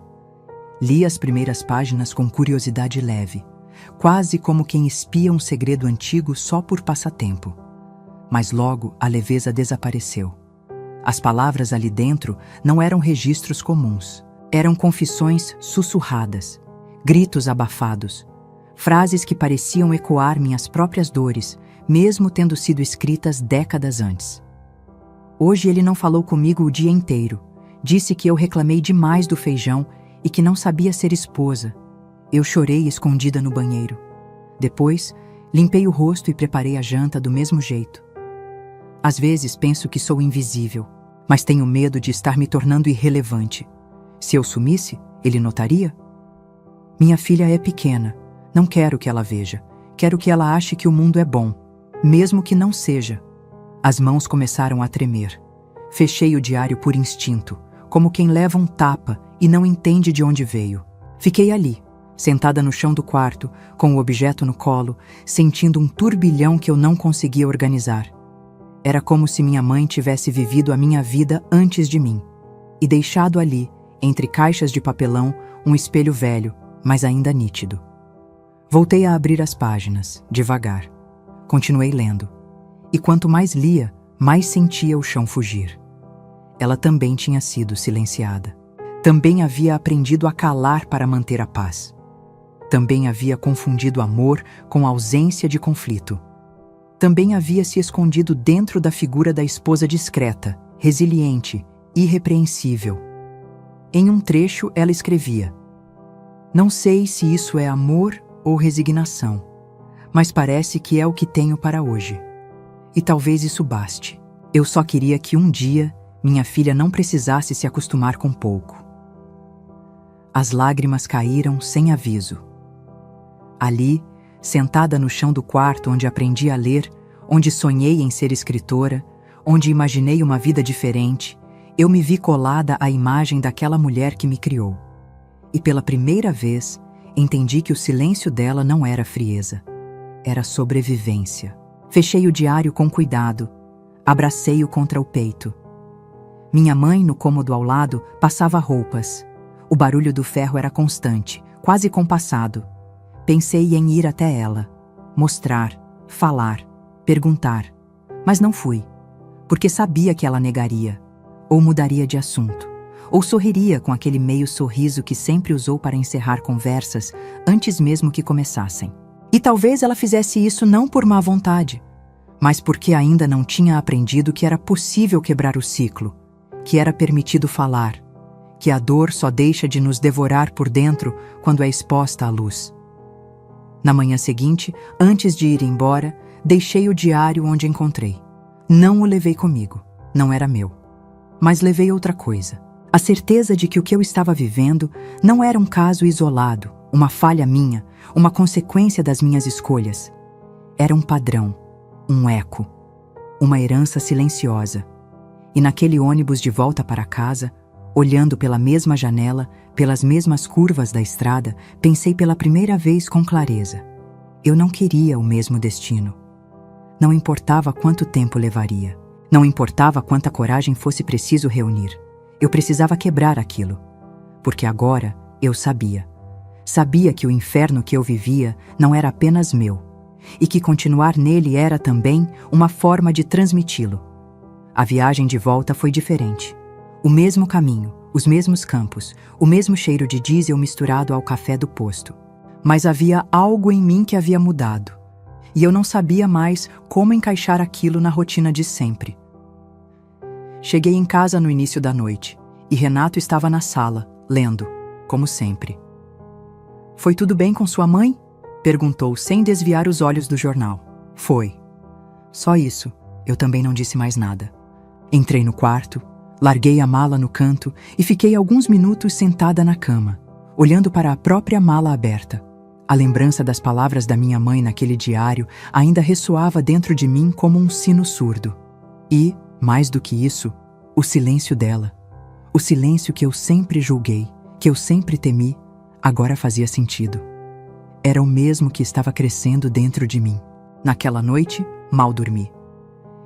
Li as primeiras páginas com curiosidade leve, quase como quem espia um segredo antigo só por passatempo. Mas logo a leveza desapareceu. As palavras ali dentro não eram registros comuns. Eram confissões sussurradas, gritos abafados, frases que pareciam ecoar minhas próprias dores, mesmo tendo sido escritas décadas antes. Hoje ele não falou comigo o dia inteiro. Disse que eu reclamei demais do feijão e que não sabia ser esposa. Eu chorei escondida no banheiro. Depois, limpei o rosto e preparei a janta do mesmo jeito. Às vezes penso que sou invisível, mas tenho medo de estar me tornando irrelevante. Se eu sumisse, ele notaria? Minha filha é pequena. Não quero que ela veja. Quero que ela ache que o mundo é bom, mesmo que não seja. As mãos começaram a tremer. Fechei o diário por instinto, como quem leva um tapa e não entende de onde veio. Fiquei ali, sentada no chão do quarto, com o objeto no colo, sentindo um turbilhão que eu não conseguia organizar. Era como se minha mãe tivesse vivido a minha vida antes de mim e deixado ali, entre caixas de papelão, um espelho velho, mas ainda nítido. Voltei a abrir as páginas, devagar. Continuei lendo. E quanto mais lia, mais sentia o chão fugir. Ela também tinha sido silenciada. Também havia aprendido a calar para manter a paz. Também havia confundido amor com ausência de conflito. Também havia se escondido dentro da figura da esposa discreta, resiliente, irrepreensível. Em um trecho, ela escrevia: "Não sei se isso é amor ou resignação, mas parece que é o que tenho para hoje. E talvez isso baste. Eu só queria que um dia minha filha não precisasse se acostumar com pouco." As lágrimas caíram sem aviso. Ali, sentada no chão do quarto onde aprendi a ler, onde sonhei em ser escritora, onde imaginei uma vida diferente, eu me vi colada à imagem daquela mulher que me criou. E pela primeira vez, entendi que o silêncio dela não era frieza, era sobrevivência. Fechei o diário com cuidado, abracei-o contra o peito. Minha mãe, no cômodo ao lado, passava roupas. O barulho do ferro era constante, quase compassado. Pensei em ir até ela, mostrar, falar, perguntar. Mas não fui, porque sabia que ela negaria, ou mudaria de assunto, ou sorriria com aquele meio sorriso que sempre usou para encerrar conversas antes mesmo que começassem. E talvez ela fizesse isso não por má vontade, mas porque ainda não tinha aprendido que era possível quebrar o ciclo, que era permitido falar, que a dor só deixa de nos devorar por dentro quando é exposta à luz. Na manhã seguinte, antes de ir embora, deixei o diário onde encontrei. Não o levei comigo, não era meu. Mas levei outra coisa, a certeza de que o que eu estava vivendo não era um caso isolado, uma falha minha, uma consequência das minhas escolhas. Era um padrão, um eco, uma herança silenciosa. E naquele ônibus de volta para casa, olhando pela mesma janela, pelas mesmas curvas da estrada, pensei pela primeira vez com clareza. Eu não queria o mesmo destino. Não importava quanto tempo levaria. Não importava quanta coragem fosse preciso reunir. Eu precisava quebrar aquilo. Porque agora eu sabia. Sabia que o inferno que eu vivia não era apenas meu, e que continuar nele era também uma forma de transmiti-lo. A viagem de volta foi diferente. O mesmo caminho, os mesmos campos, o mesmo cheiro de diesel misturado ao café do posto. Mas havia algo em mim que havia mudado, e eu não sabia mais como encaixar aquilo na rotina de sempre. Cheguei em casa no início da noite, e Renato estava na sala, lendo, como sempre. "Foi tudo bem com sua mãe?" perguntou sem desviar os olhos do jornal. "Foi." Só isso, eu também não disse mais nada. Entrei no quarto, larguei a mala no canto e fiquei alguns minutos sentada na cama, olhando para a própria mala aberta. A lembrança das palavras da minha mãe naquele diário ainda ressoava dentro de mim como um sino surdo. E, mais do que isso, o silêncio dela. O silêncio que eu sempre julguei, que eu sempre temi, agora fazia sentido. Era o mesmo que estava crescendo dentro de mim. Naquela noite, mal dormi.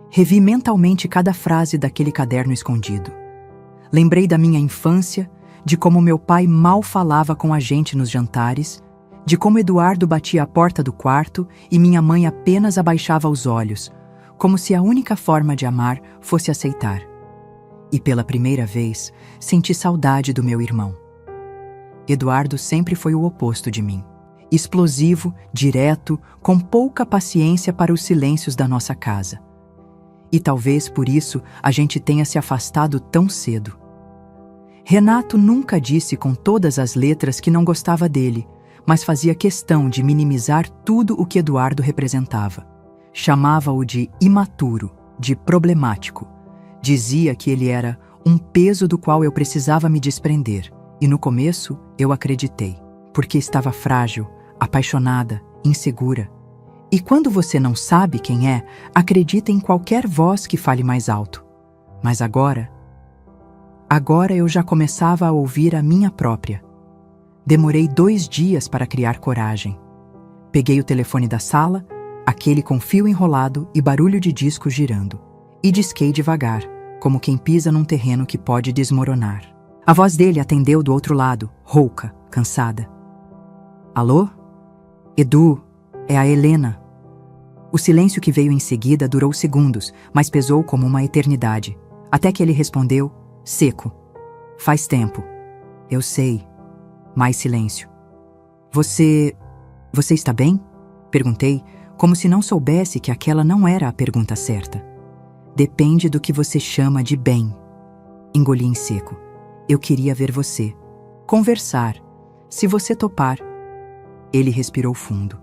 Revi mentalmente cada frase daquele caderno escondido. Lembrei da minha infância, de como meu pai mal falava com a gente nos jantares, de como Eduardo batia a porta do quarto e minha mãe apenas abaixava os olhos, como se a única forma de amar fosse aceitar. E pela primeira vez, senti saudade do meu irmão. Eduardo sempre foi o oposto de mim. Explosivo, direto, com pouca paciência para os silêncios da nossa casa. E talvez por isso a gente tenha se afastado tão cedo. Renato nunca disse com todas as letras que não gostava dele, mas fazia questão de minimizar tudo o que Eduardo representava. Chamava-o de imaturo, de problemático. Dizia que ele era um peso do qual eu precisava me desprender. E no começo eu acreditei, porque estava frágil, apaixonada, insegura. E quando você não sabe quem é, acredita em qualquer voz que fale mais alto. Mas agora eu já começava a ouvir a minha própria. Demorei 2 dias para criar coragem. Peguei o telefone da sala, aquele com fio enrolado e barulho de disco girando, e disquei devagar, como quem pisa num terreno que pode desmoronar. A voz dele atendeu do outro lado, rouca, cansada. Alô? Edu, é a Helena. O silêncio que veio em seguida durou segundos, mas pesou como uma eternidade. Até que ele respondeu, seco. Faz tempo. Eu sei. Mais silêncio. Você está bem? Perguntei, como se não soubesse que aquela não era a pergunta certa. Depende do que você chama de bem. Engoli em seco. Eu queria ver você. Conversar. Se você topar. Ele respirou fundo.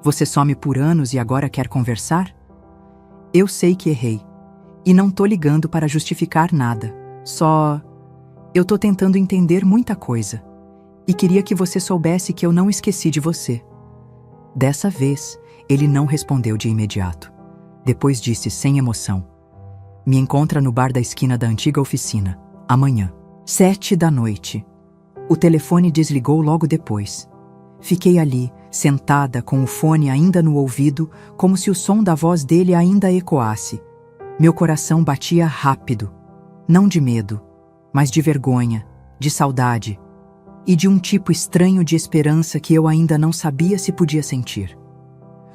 Você some por anos e agora quer conversar? Eu sei que errei. E não tô ligando para justificar nada. Eu tô tentando entender muita coisa. E queria que você soubesse que eu não esqueci de você. Dessa vez, ele não respondeu de imediato. Depois disse sem emoção. Me encontra no bar da esquina da antiga oficina. Amanhã. 7 da noite. O telefone desligou logo depois. Fiquei ali, sentada com o fone ainda no ouvido, como se o som da voz dele ainda ecoasse. Meu coração batia rápido. Não de medo, mas de vergonha, de saudade e de um tipo estranho de esperança que eu ainda não sabia se podia sentir.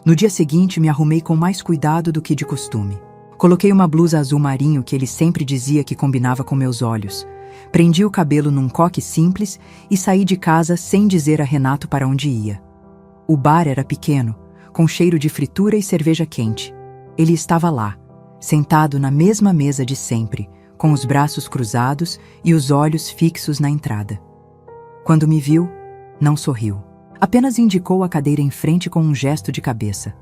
No dia seguinte, me arrumei com mais cuidado do que de costume. Coloquei uma blusa azul marinho que ele sempre dizia que combinava com meus olhos. Prendi o cabelo num coque simples e saí de casa sem dizer a Renato para onde ia. O bar era pequeno, com cheiro de fritura e cerveja quente. Ele estava lá, sentado na mesma mesa de sempre, com os braços cruzados e os olhos fixos na entrada. Quando me viu, não sorriu. Apenas indicou a cadeira em frente com um gesto de cabeça.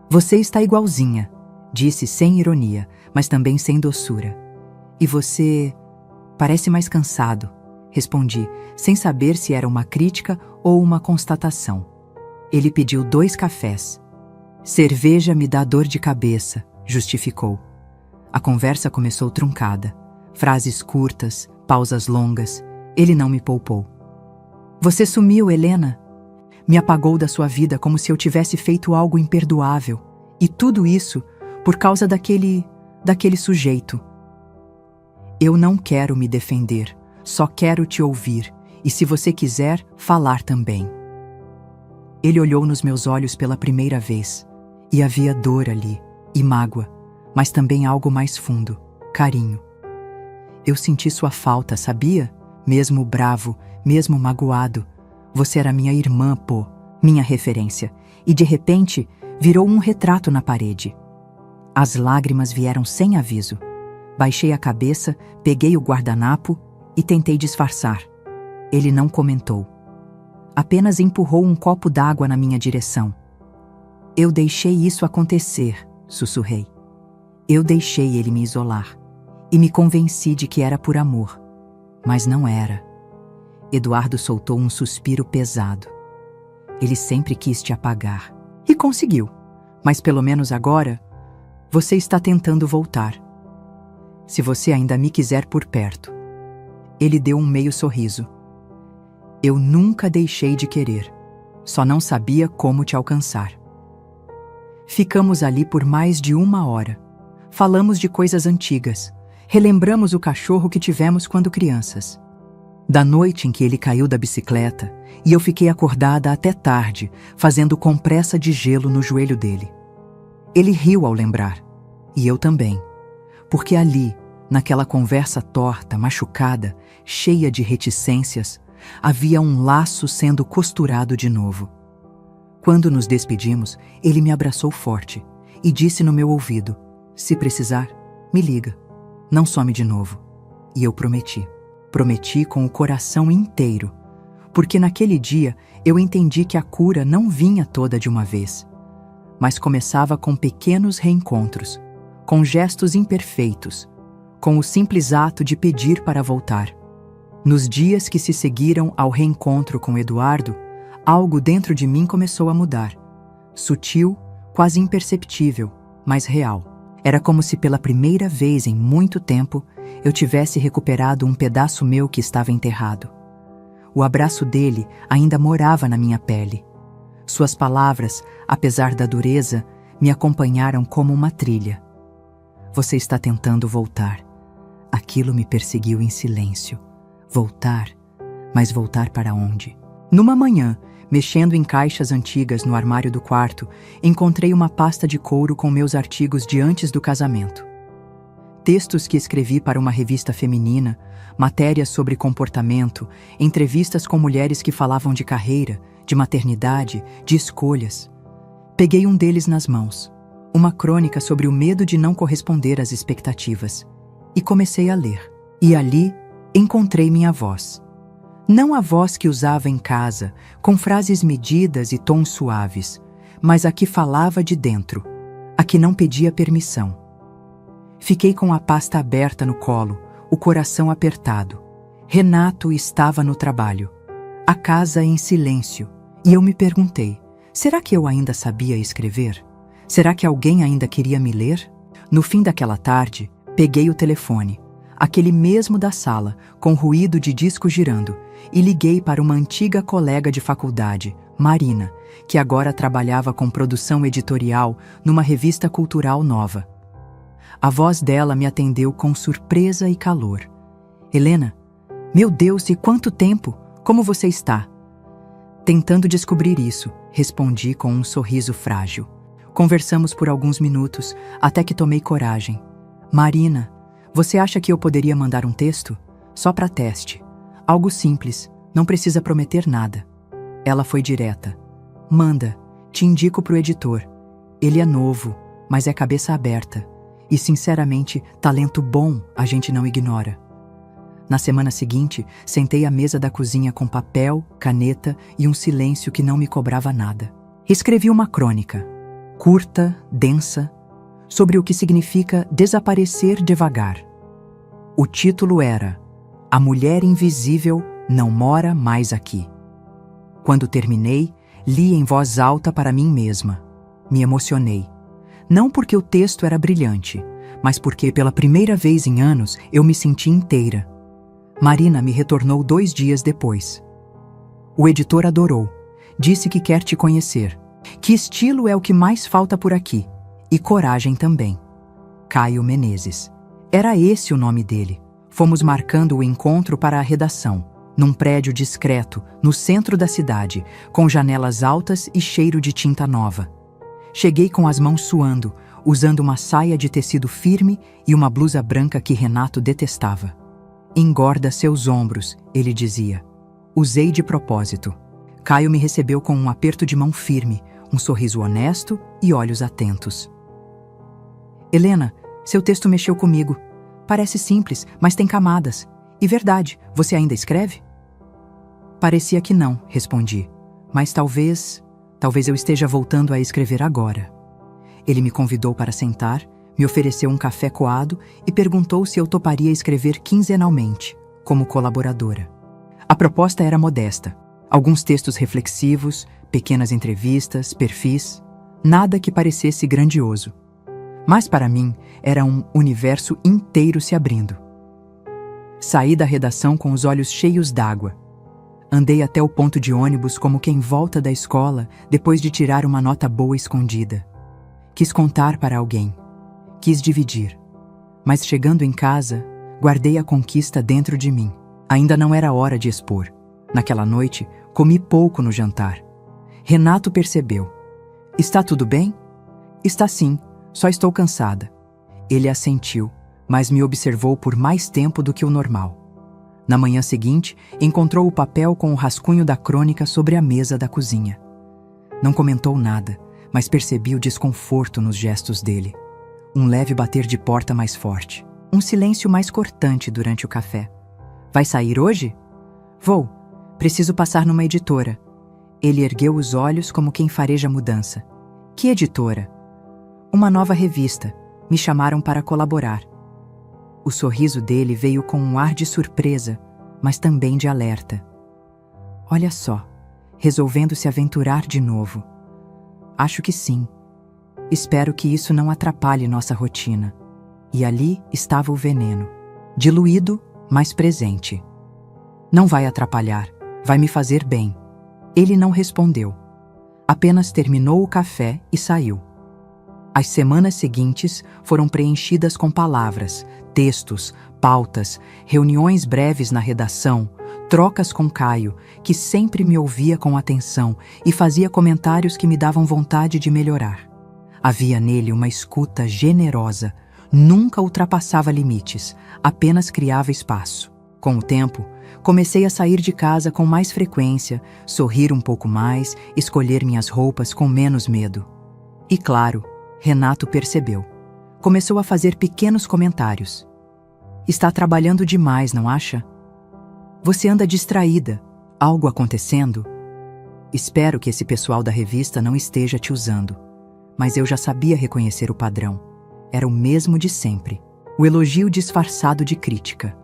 Você está igualzinha, disse sem ironia, mas também sem doçura. E você parece mais cansado, respondi, sem saber se era uma crítica ou uma constatação. Ele pediu 2 cafés. Cerveja me dá dor de cabeça, justificou. A conversa começou truncada. Frases curtas, pausas longas. Ele não me poupou. Você sumiu, Helena. Me apagou da sua vida como se eu tivesse feito algo imperdoável. E tudo isso por causa daquele sujeito. Eu não quero me defender, só quero te ouvir, e se você quiser, falar também. Ele olhou nos meus olhos pela primeira vez, e havia dor ali, e mágoa, mas também algo mais fundo, carinho. Eu senti sua falta, sabia? Mesmo bravo, mesmo magoado. Você era minha irmã, pô, minha referência, e de repente virou um retrato na parede. As lágrimas vieram sem aviso. Baixei a cabeça, peguei o guardanapo e tentei disfarçar. Ele não comentou. Apenas empurrou um copo d'água na minha direção. Eu deixei isso acontecer, sussurrei. Eu deixei ele me isolar. E me convenci de que era por amor. Mas não era. Eduardo soltou um suspiro pesado. Ele sempre quis te apagar. E conseguiu. Mas pelo menos agora, você está tentando voltar. Se você ainda me quiser por perto. Ele deu um meio sorriso. Eu nunca deixei de querer. Só não sabia como te alcançar. Ficamos ali por mais de 1 hora. Falamos de coisas antigas. Relembramos o cachorro que tivemos quando crianças. Da noite em que ele caiu da bicicleta, e eu fiquei acordada até tarde, fazendo compressa de gelo no joelho dele. Ele riu ao lembrar. E eu também. Porque ali, naquela conversa torta, machucada, cheia de reticências, havia um laço sendo costurado de novo. Quando nos despedimos, ele me abraçou forte e disse no meu ouvido: se precisar, me liga. Não some de novo. E eu prometi. Prometi com o coração inteiro, porque naquele dia eu entendi que a cura não vinha toda de uma vez, mas começava com pequenos reencontros, com gestos imperfeitos, com o simples ato de pedir para voltar. Nos dias que se seguiram ao reencontro com Eduardo, algo dentro de mim começou a mudar. Sutil, quase imperceptível, mas real. Era como se pela primeira vez em muito tempo eu tivesse recuperado um pedaço meu que estava enterrado. O abraço dele ainda morava na minha pele. Suas palavras, apesar da dureza, me acompanharam como uma trilha. Você está tentando voltar. Aquilo me perseguiu em silêncio. Voltar? Mas voltar para onde? Numa manhã, mexendo em caixas antigas no armário do quarto, encontrei uma pasta de couro com meus artigos de antes do casamento. Textos que escrevi para uma revista feminina, matérias sobre comportamento, entrevistas com mulheres que falavam de carreira, de maternidade, de escolhas. Peguei um deles nas mãos, uma crônica sobre o medo de não corresponder às expectativas, e comecei a ler. E ali encontrei minha voz. Não a voz que usava em casa, com frases medidas e tons suaves, mas a que falava de dentro, a que não pedia permissão. Fiquei com a pasta aberta no colo, o coração apertado. Renato estava no trabalho, a casa em silêncio, e eu me perguntei, será que eu ainda sabia escrever? Será que alguém ainda queria me ler? No fim daquela tarde, peguei o telefone, aquele mesmo da sala, com ruído de disco girando, e liguei para uma antiga colega de faculdade, Marina, que agora trabalhava com produção editorial numa revista cultural nova. A voz dela me atendeu com surpresa e calor. Helena, meu Deus, e quanto tempo! Como você está? Tentando descobrir isso, respondi com um sorriso frágil. Conversamos por alguns minutos, até que tomei coragem. Marina, você acha que eu poderia mandar um texto? Só para teste. Algo simples, não precisa prometer nada. Ela foi direta. Manda, te indico pro editor. Ele é novo, mas é cabeça aberta. E, sinceramente, talento bom a gente não ignora. Na semana seguinte, sentei à mesa da cozinha com papel, caneta e um silêncio que não me cobrava nada. Escrevi uma crônica, curta, densa, sobre o que significa desaparecer devagar. O título era A Mulher Invisível Não Mora Mais Aqui. Quando terminei, li em voz alta para mim mesma. Me emocionei. Não porque o texto era brilhante, mas porque pela primeira vez em anos eu me senti inteira. Marina me retornou 2 dias depois. O editor adorou. Disse que quer te conhecer. Que estilo é o que mais falta por aqui. E coragem também. Caio Menezes. Era esse o nome dele. Fomos marcando o encontro para a redação, num prédio discreto, no centro da cidade, com janelas altas e cheiro de tinta nova. Cheguei com as mãos suando, usando uma saia de tecido firme e uma blusa branca que Renato detestava. Engorda seus ombros, ele dizia. Usei de propósito. Caio me recebeu com um aperto de mão firme, um sorriso honesto e olhos atentos. Helena, seu texto mexeu comigo. Parece simples, mas tem camadas. E verdade, você ainda escreve? Parecia que não, respondi. Mas talvez eu esteja voltando a escrever agora. Ele me convidou para sentar, me ofereceu um café coado e perguntou se eu toparia escrever quinzenalmente, como colaboradora. A proposta era modesta. Alguns textos reflexivos, pequenas entrevistas, perfis, nada que parecesse grandioso. Mas para mim, era um universo inteiro se abrindo. Saí da redação com os olhos cheios d'água. Andei até o ponto de ônibus como quem volta da escola depois de tirar uma nota boa escondida. Quis contar para alguém. Quis dividir. Mas chegando em casa, guardei a conquista dentro de mim. Ainda não era hora de expor. Naquela noite, comi pouco no jantar. Renato percebeu. Está tudo bem? Está sim, só estou cansada. Ele assentiu, mas me observou por mais tempo do que o normal. Na manhã seguinte, encontrou o papel com o rascunho da crônica sobre a mesa da cozinha. Não comentou nada, mas percebi o desconforto nos gestos dele. Um leve bater de porta mais forte. Um silêncio mais cortante durante o café. Vai sair hoje? Vou. Preciso passar numa editora. Ele ergueu os olhos como quem fareja mudança. Que editora? Uma nova revista. me chamaram para colaborar. O sorriso dele veio com um ar de surpresa, mas também de alerta. Olha só, resolvendo se aventurar de novo. Acho que sim. Espero que isso não atrapalhe nossa rotina. E ali estava o veneno, diluído, mas presente. Não vai atrapalhar, vai me fazer bem. Ele não respondeu. Apenas terminou o café e saiu. As semanas seguintes foram preenchidas com palavras, textos, pautas, reuniões breves na redação, trocas com Caio, que sempre me ouvia com atenção e fazia comentários que me davam vontade de melhorar. Havia nele uma escuta generosa, nunca ultrapassava limites, apenas criava espaço. Com o tempo, comecei a sair de casa com mais frequência, sorrir um pouco mais, escolher minhas roupas com menos medo. E claro, Renato percebeu. Começou a fazer pequenos comentários. Está trabalhando demais, não acha? Você anda distraída. Algo acontecendo? Espero que esse pessoal da revista não esteja te usando. Mas eu já sabia reconhecer o padrão. Era o mesmo de sempre. O elogio disfarçado de crítica.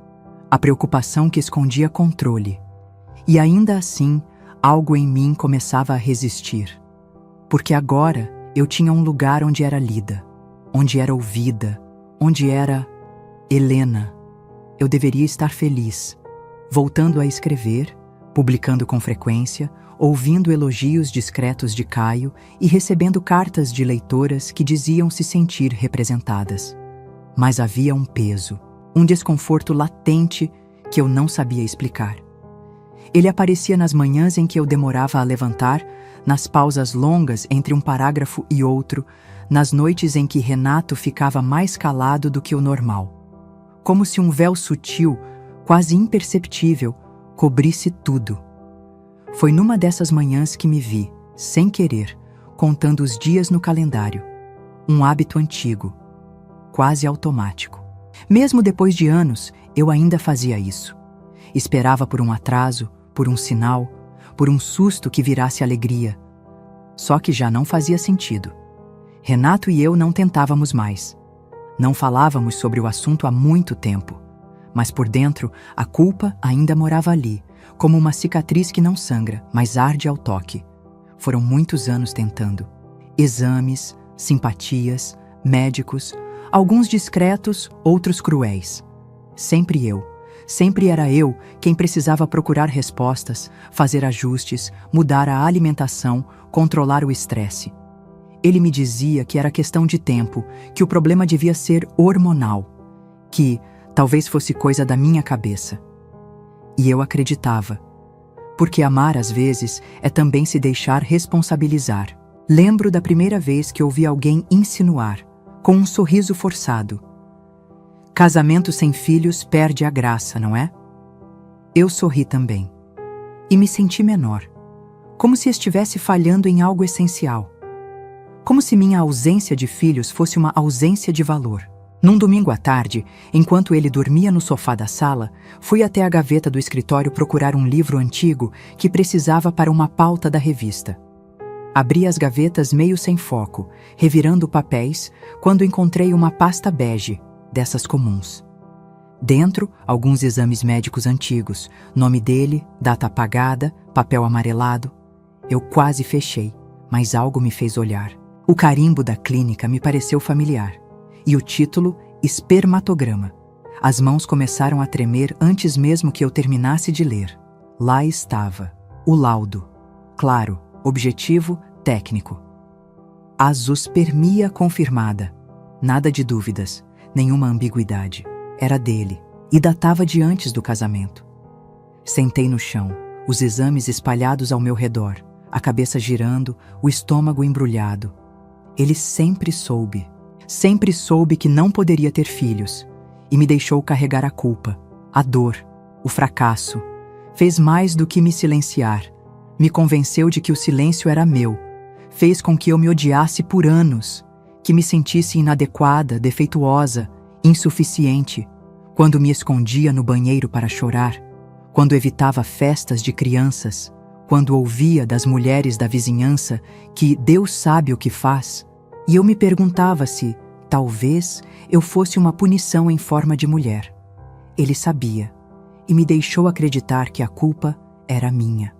A preocupação que escondia controle. E ainda assim, algo em mim começava a resistir. Porque agora eu tinha um lugar onde era lida, onde era ouvida, onde era Helena. Eu deveria estar feliz, voltando a escrever, publicando com frequência, ouvindo elogios discretos de Caio e recebendo cartas de leitoras que diziam se sentir representadas. Mas havia um peso, um desconforto latente que eu não sabia explicar. Ele aparecia nas manhãs em que eu demorava a levantar, nas pausas longas entre um parágrafo e outro, nas noites em que Renato ficava mais calado do que o normal. Como se um véu sutil, quase imperceptível, cobrisse tudo. Foi numa dessas manhãs que me vi, sem querer, contando os dias no calendário. Um hábito antigo, quase automático. Mesmo depois de anos, eu ainda fazia isso. Esperava por um atraso, por um sinal, por um susto que virasse alegria. Só que já não fazia sentido. Renato e eu não tentávamos mais. Não falávamos sobre o assunto há muito tempo. Mas por dentro, a culpa ainda morava ali, como uma cicatriz que não sangra, mas arde ao toque. Foram muitos anos tentando. Exames, simpatias, médicos, alguns discretos, outros cruéis. Sempre era eu quem precisava procurar respostas, fazer ajustes, mudar a alimentação, controlar o estresse. Ele me dizia que era questão de tempo, que o problema devia ser hormonal, que talvez fosse coisa da minha cabeça. E eu acreditava, porque amar às vezes é também se deixar responsabilizar. Lembro da primeira vez que ouvi alguém insinuar, com um sorriso forçado: casamento sem filhos perde a graça, não é? Eu sorri também. E me senti menor, como se estivesse falhando em algo essencial. Como se minha ausência de filhos fosse uma ausência de valor. Num domingo à tarde, enquanto ele dormia no sofá da sala, fui até a gaveta do escritório procurar um livro antigo que precisava para uma pauta da revista. Abri as gavetas meio sem foco, revirando papéis, quando encontrei uma pasta bege, dessas comuns. Dentro, alguns exames médicos antigos, nome dele, data apagada, papel amarelado. Eu quase fechei, mas algo me fez olhar. O carimbo da clínica me pareceu familiar. E o título, espermatograma. As mãos começaram a tremer antes mesmo que eu terminasse de ler. Lá estava, o laudo. Claro, objetivo, técnico. Azospermia confirmada. Nada de dúvidas, nenhuma ambiguidade. Era dele, e datava de antes do casamento. Sentei no chão, os exames espalhados ao meu redor, a cabeça girando, o estômago embrulhado. Ele sempre soube que não poderia ter filhos, e me deixou carregar a culpa, a dor, o fracasso. Fez mais do que me silenciar. Me convenceu de que o silêncio era meu. Fez com que eu me odiasse por anos, que me sentisse inadequada, defeituosa, insuficiente, quando me escondia no banheiro para chorar, quando evitava festas de crianças, quando ouvia das mulheres da vizinhança que Deus sabe o que faz, e eu me perguntava se, talvez eu fosse uma punição em forma de mulher. Ele sabia e me deixou acreditar que a culpa era minha.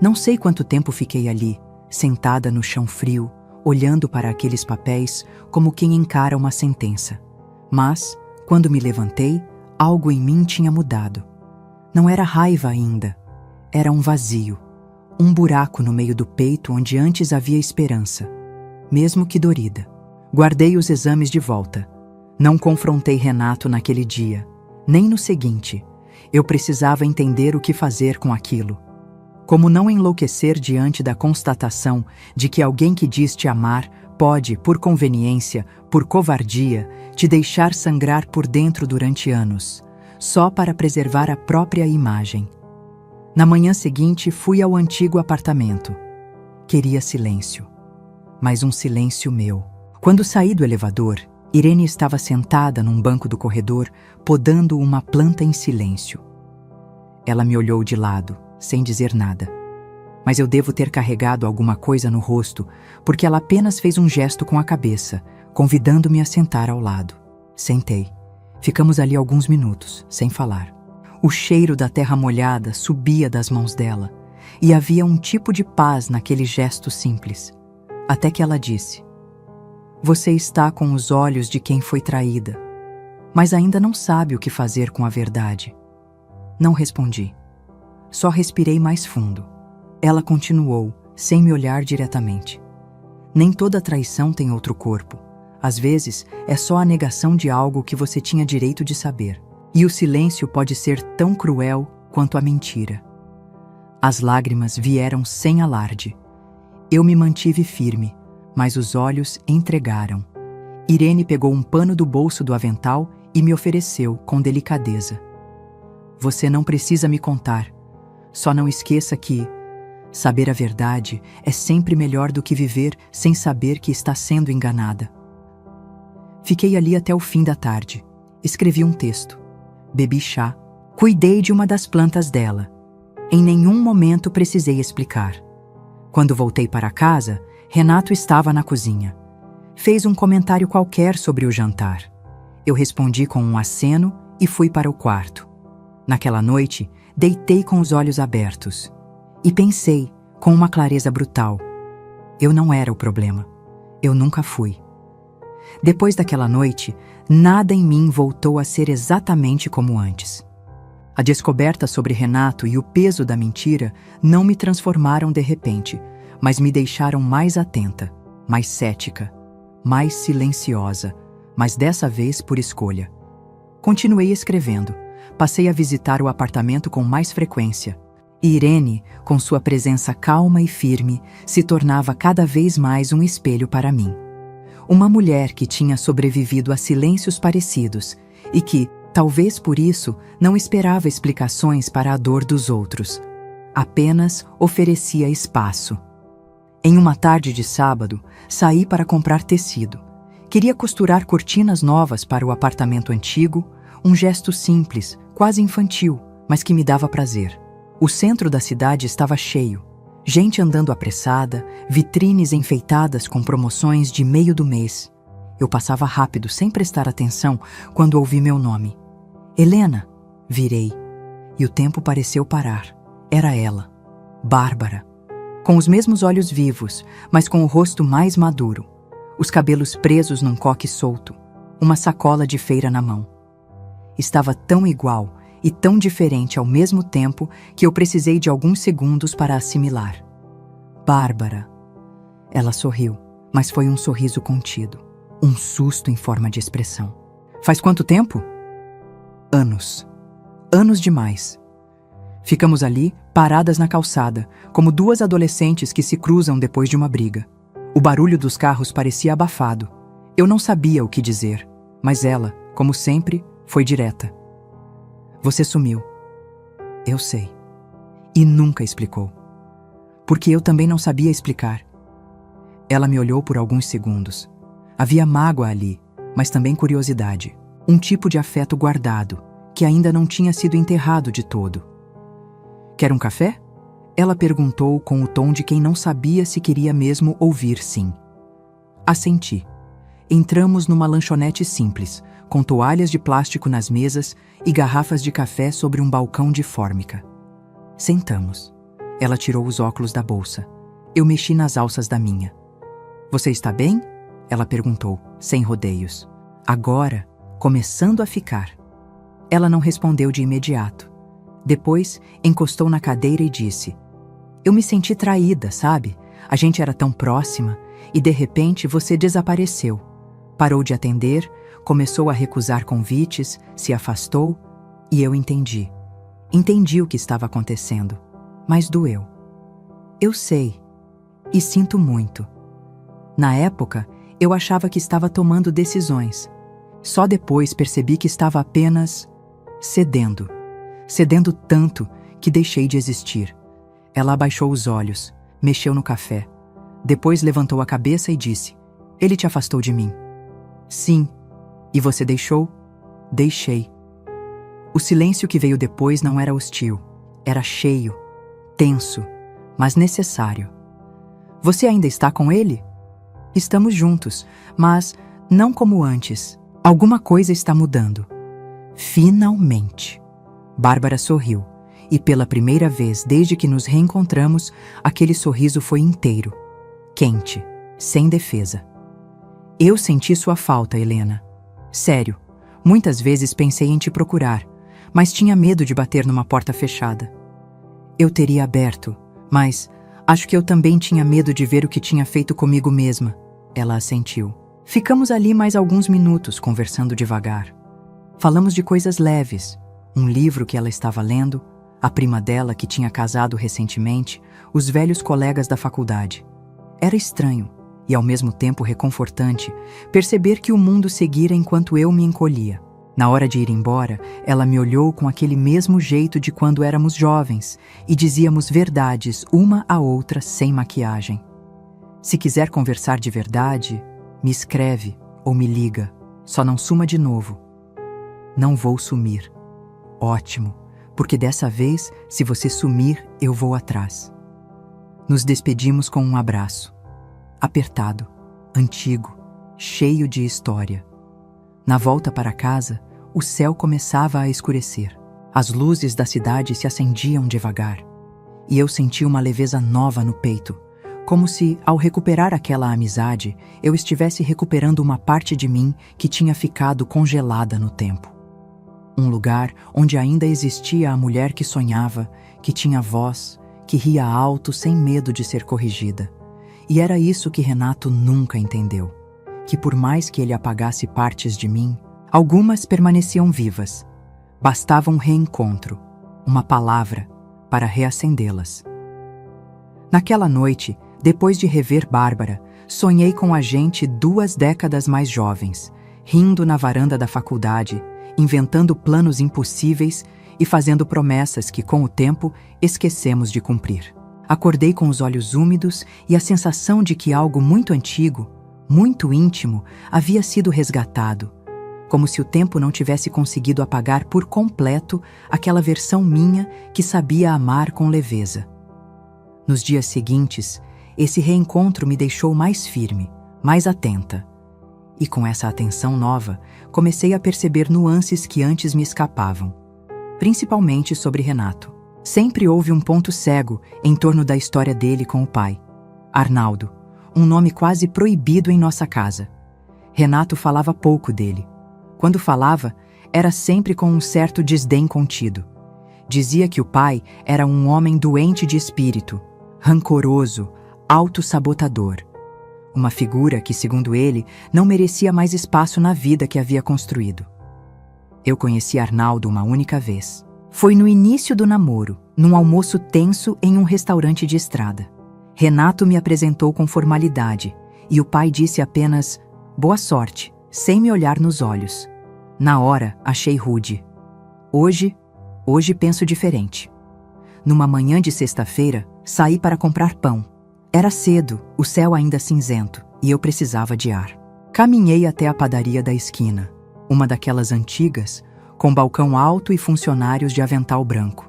Não sei quanto tempo fiquei ali, sentada no chão frio, olhando para aqueles papéis como quem encara uma sentença. Mas, quando me levantei, algo em mim tinha mudado. Não era raiva ainda, era um vazio, um buraco no meio do peito onde antes havia esperança, mesmo que dorida. Guardei os exames de volta. Não confrontei Renato naquele dia, nem no seguinte. Eu precisava entender o que fazer com aquilo. Como não enlouquecer diante da constatação de que alguém que diz te amar pode, por conveniência, por covardia, te deixar sangrar por dentro durante anos, só para preservar a própria imagem. Na manhã seguinte, fui ao antigo apartamento. Queria silêncio, mas um silêncio meu. Quando saí do elevador, Irene estava sentada num banco do corredor, podando uma planta em silêncio. Ela me olhou de lado, sem dizer nada. Mas eu devo ter carregado alguma coisa no rosto, porque ela apenas fez um gesto com a cabeça, convidando-me a sentar ao lado. Sentei. Ficamos ali alguns minutos, sem falar. O cheiro da terra molhada subia das mãos dela, e havia um tipo de paz naquele gesto simples. Até que ela disse: "Você está com os olhos de quem foi traída, mas ainda não sabe o que fazer com a verdade." Não respondi. Só respirei mais fundo. Ela continuou, sem me olhar diretamente. Nem toda traição tem outro corpo. Às vezes, é só a negação de algo que você tinha direito de saber. E o silêncio pode ser tão cruel quanto a mentira. As lágrimas vieram sem alarde. Eu me mantive firme, mas os olhos entregaram. Irene pegou um pano do bolso do avental e me ofereceu com delicadeza. "Você não precisa me contar. Só não esqueça que saber a verdade é sempre melhor do que viver sem saber que está sendo enganada." Fiquei ali até o fim da tarde. Escrevi um texto. Bebi chá. Cuidei de uma das plantas dela. Em nenhum momento precisei explicar. Quando voltei para casa, Renato estava na cozinha. Fez um comentário qualquer sobre o jantar. Eu respondi com um aceno e fui para o quarto. Naquela noite, deitei com os olhos abertos. E pensei, com uma clareza brutal: eu não era o problema. Eu nunca fui. Depois daquela noite, nada em mim voltou a ser exatamente como antes. A descoberta sobre Renato e o peso da mentira não me transformaram de repente, mas me deixaram mais atenta, mais cética, mais silenciosa, mas dessa vez por escolha. Continuei escrevendo. Passei a visitar o apartamento com mais frequência. E Irene, com sua presença calma e firme, se tornava cada vez mais um espelho para mim. Uma mulher que tinha sobrevivido a silêncios parecidos e que, talvez por isso, não esperava explicações para a dor dos outros. Apenas oferecia espaço. Em uma tarde de sábado, saí para comprar tecido. Queria costurar cortinas novas para o apartamento antigo, um gesto simples, quase infantil, mas que me dava prazer. O centro da cidade estava cheio. Gente andando apressada, vitrines enfeitadas com promoções de meio do mês. Eu passava rápido, sem prestar atenção, quando ouvi meu nome. "Helena!" Virei. E o tempo pareceu parar. Era ela, Bárbara. Com os mesmos olhos vivos, mas com o rosto mais maduro. Os cabelos presos num coque solto. Uma sacola de feira na mão. Estava tão igual e tão diferente ao mesmo tempo que eu precisei de alguns segundos para assimilar. "Bárbara." Ela sorriu, mas foi um sorriso contido. Um susto em forma de expressão. "Faz quanto tempo?" "Anos. Anos demais." Ficamos ali, paradas na calçada, como duas adolescentes que se cruzam depois de uma briga. O barulho dos carros parecia abafado. Eu não sabia o que dizer, mas ela, como sempre, foi direta. "Você sumiu." "Eu sei." E nunca explicou. Porque eu também não sabia explicar. Ela me olhou por alguns segundos. Havia mágoa ali, mas também curiosidade. Um tipo de afeto guardado, que ainda não tinha sido enterrado de todo. "Quer um café?" Ela perguntou com o tom de quem não sabia se queria mesmo ouvir sim. Assenti. Entramos numa lanchonete simples, com toalhas de plástico nas mesas e garrafas de café sobre um balcão de fórmica. Sentamos. Ela tirou os óculos da bolsa. Eu mexi nas alças da minha. Você está bem? Ela perguntou, sem rodeios. Agora, começando a ficar. Ela não respondeu de imediato. Depois, encostou na cadeira e disse: Eu me senti traída, sabe? A gente era tão próxima e, de repente, você desapareceu. Parou de atender, começou a recusar convites, se afastou e eu entendi. Entendi o que estava acontecendo, mas doeu. Eu sei e sinto muito. Na época, eu achava que estava tomando decisões. Só depois percebi que estava apenas cedendo. Cedendo tanto que deixei de existir. Ela abaixou os olhos, mexeu no café. Depois levantou a cabeça e disse: Ele te afastou de mim. Sim. E você deixou? Deixei. O silêncio que veio depois não era hostil. Era cheio, tenso, mas necessário. Você ainda está com ele? Estamos juntos, mas não como antes. Alguma coisa está mudando. Finalmente. Bárbara sorriu, e pela primeira vez desde que nos reencontramos, aquele sorriso foi inteiro, quente, sem defesa. Eu senti sua falta, Helena. Sério, muitas vezes pensei em te procurar, mas tinha medo de bater numa porta fechada. Eu teria aberto, mas acho que eu também tinha medo de ver o que tinha feito comigo mesma. Ela assentiu. Ficamos ali mais alguns minutos conversando devagar. Falamos de coisas leves, um livro que ela estava lendo, a prima dela que tinha casado recentemente, os velhos colegas da faculdade. Era estranho e ao mesmo tempo reconfortante perceber que o mundo seguira enquanto eu me encolhia. Na hora de ir embora, ela me olhou com aquele mesmo jeito de quando éramos jovens e dizíamos verdades uma à outra sem maquiagem. Se quiser conversar de verdade, me escreve ou me liga. Só não suma de novo. Não vou sumir. Ótimo, porque dessa vez, se você sumir, eu vou atrás. Nos despedimos com um abraço. Apertado, antigo, cheio de história. Na volta para casa, o céu começava a escurecer. As luzes da cidade se acendiam devagar. E eu senti uma leveza nova no peito, como se, ao recuperar aquela amizade, eu estivesse recuperando uma parte de mim que tinha ficado congelada no tempo. Um lugar onde ainda existia a mulher que sonhava, que tinha voz, que ria alto sem medo de ser corrigida. E era isso que Renato nunca entendeu. Que por mais que ele apagasse partes de mim, algumas permaneciam vivas. Bastava um reencontro, uma palavra, para reacendê-las. Naquela noite, depois de rever Bárbara, sonhei com a gente 2 décadas mais jovens, rindo na varanda da faculdade, inventando planos impossíveis e fazendo promessas que, com o tempo, esquecemos de cumprir. Acordei com os olhos úmidos e a sensação de que algo muito antigo, muito íntimo, havia sido resgatado, como se o tempo não tivesse conseguido apagar por completo aquela versão minha que sabia amar com leveza. Nos dias seguintes, esse reencontro me deixou mais firme, mais atenta. E com essa atenção nova, comecei a perceber nuances que antes me escapavam, principalmente sobre Renato. Sempre houve um ponto cego em torno da história dele com o pai. Arnaldo, um nome quase proibido em nossa casa. Renato falava pouco dele. Quando falava, era sempre com um certo desdém contido. Dizia que o pai era um homem doente de espírito, rancoroso, autossabotador. Uma figura que, segundo ele, não merecia mais espaço na vida que havia construído. Eu conheci Arnaldo uma única vez. Foi no início do namoro, num almoço tenso em um restaurante de estrada. Renato me apresentou com formalidade e o pai disse apenas "boa sorte", sem me olhar nos olhos. Na hora, achei rude. Hoje penso diferente. Numa manhã de sexta-feira, saí para comprar pão. Era cedo, o céu ainda cinzento, e eu precisava de ar. Caminhei até a padaria da esquina, uma daquelas antigas, com balcão alto e funcionários de avental branco.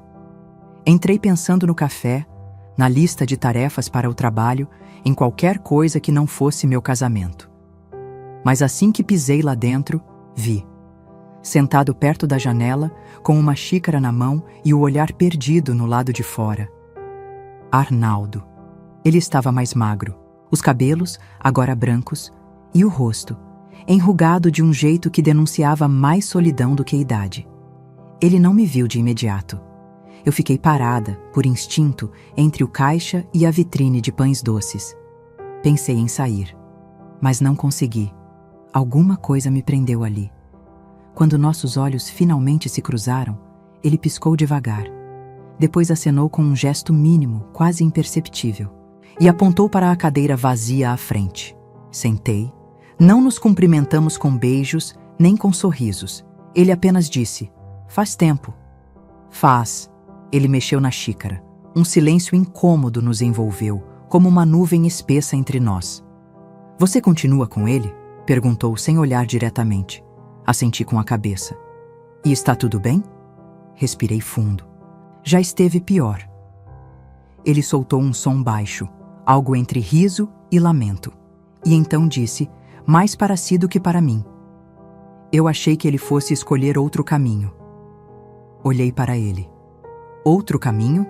Entrei pensando no café, na lista de tarefas para o trabalho, em qualquer coisa que não fosse meu casamento. Mas assim que pisei lá dentro, vi. Sentado perto da janela, com uma xícara na mão e o olhar perdido no lado de fora. Arnaldo. Ele estava mais magro, os cabelos, agora brancos, e o rosto, enrugado de um jeito que denunciava mais solidão do que idade. Ele não me viu de imediato. Eu fiquei parada, por instinto, entre o caixa e a vitrine de pães doces. Pensei em sair, mas não consegui. Alguma coisa me prendeu ali. Quando nossos olhos finalmente se cruzaram, ele piscou devagar. Depois acenou com um gesto mínimo, quase imperceptível, e apontou para a cadeira vazia à frente. Sentei. Não nos cumprimentamos com beijos, nem com sorrisos. Ele apenas disse: "Faz tempo." "Faz." Ele mexeu na xícara. Um silêncio incômodo nos envolveu, como uma nuvem espessa entre nós. "Você continua com ele?" perguntou sem olhar diretamente. Assenti com a cabeça. "E está tudo bem?" Respirei fundo. Já esteve pior. Ele soltou um som baixo, algo entre riso e lamento. E então disse, mais para si do que para mim: "Eu achei que ele fosse escolher outro caminho." Olhei para ele. "Outro caminho?"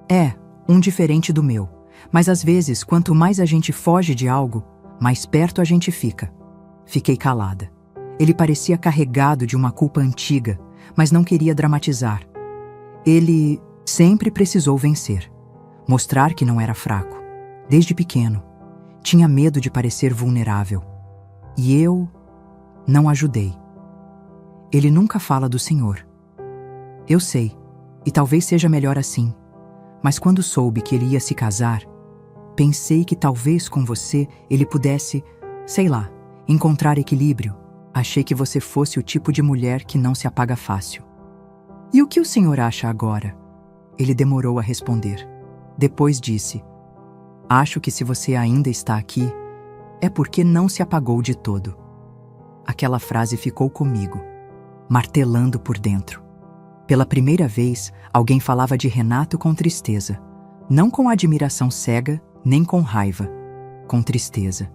"É, um diferente do meu. Mas às vezes, quanto mais a gente foge de algo, mais perto a gente fica." Fiquei calada. Ele parecia carregado de uma culpa antiga, mas não queria dramatizar. Ele sempre precisou vencer, mostrar que não era fraco. Desde pequeno, tinha medo de parecer vulnerável. E eu não ajudei. "Ele nunca fala do Senhor." "Eu sei, e talvez seja melhor assim. Mas quando soube que ele ia se casar, pensei que talvez com você ele pudesse, sei lá, encontrar equilíbrio. Achei que você fosse o tipo de mulher que não se apaga fácil." "E o que o senhor acha agora?" Ele demorou a responder. Depois disse: "Acho que se você ainda está aqui, é porque não se apagou de todo." Aquela frase ficou comigo, martelando por dentro. Pela primeira vez, alguém falava de Renato com tristeza. Não com admiração cega, nem com raiva. Com tristeza.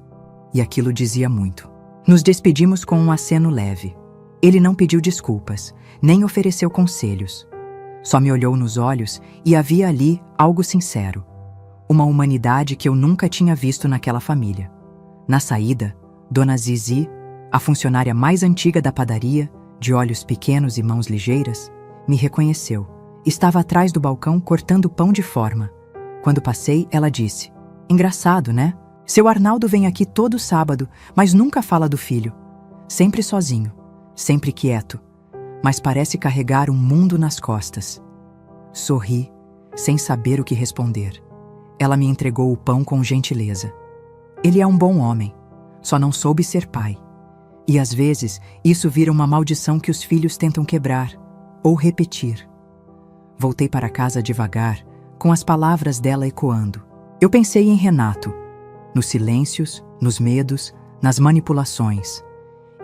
E aquilo dizia muito. Nos despedimos com um aceno leve. Ele não pediu desculpas, nem ofereceu conselhos. Só me olhou nos olhos e havia ali algo sincero. Uma humanidade que eu nunca tinha visto naquela família. Na saída, Dona Zizi, a funcionária mais antiga da padaria, de olhos pequenos e mãos ligeiras, me reconheceu. Estava atrás do balcão cortando pão de forma. Quando passei, ela disse: "Engraçado, né? Seu Arnaldo vem aqui todo sábado, mas nunca fala do filho. Sempre sozinho, sempre quieto, mas parece carregar um mundo nas costas." Sorri, sem saber o que responder. Ela me entregou o pão com gentileza. "Ele é um bom homem, só não soube ser pai. E às vezes isso vira uma maldição que os filhos tentam quebrar, ou repetir." Voltei para casa devagar, com as palavras dela ecoando. Eu pensei em Renato, nos silêncios, nos medos, nas manipulações.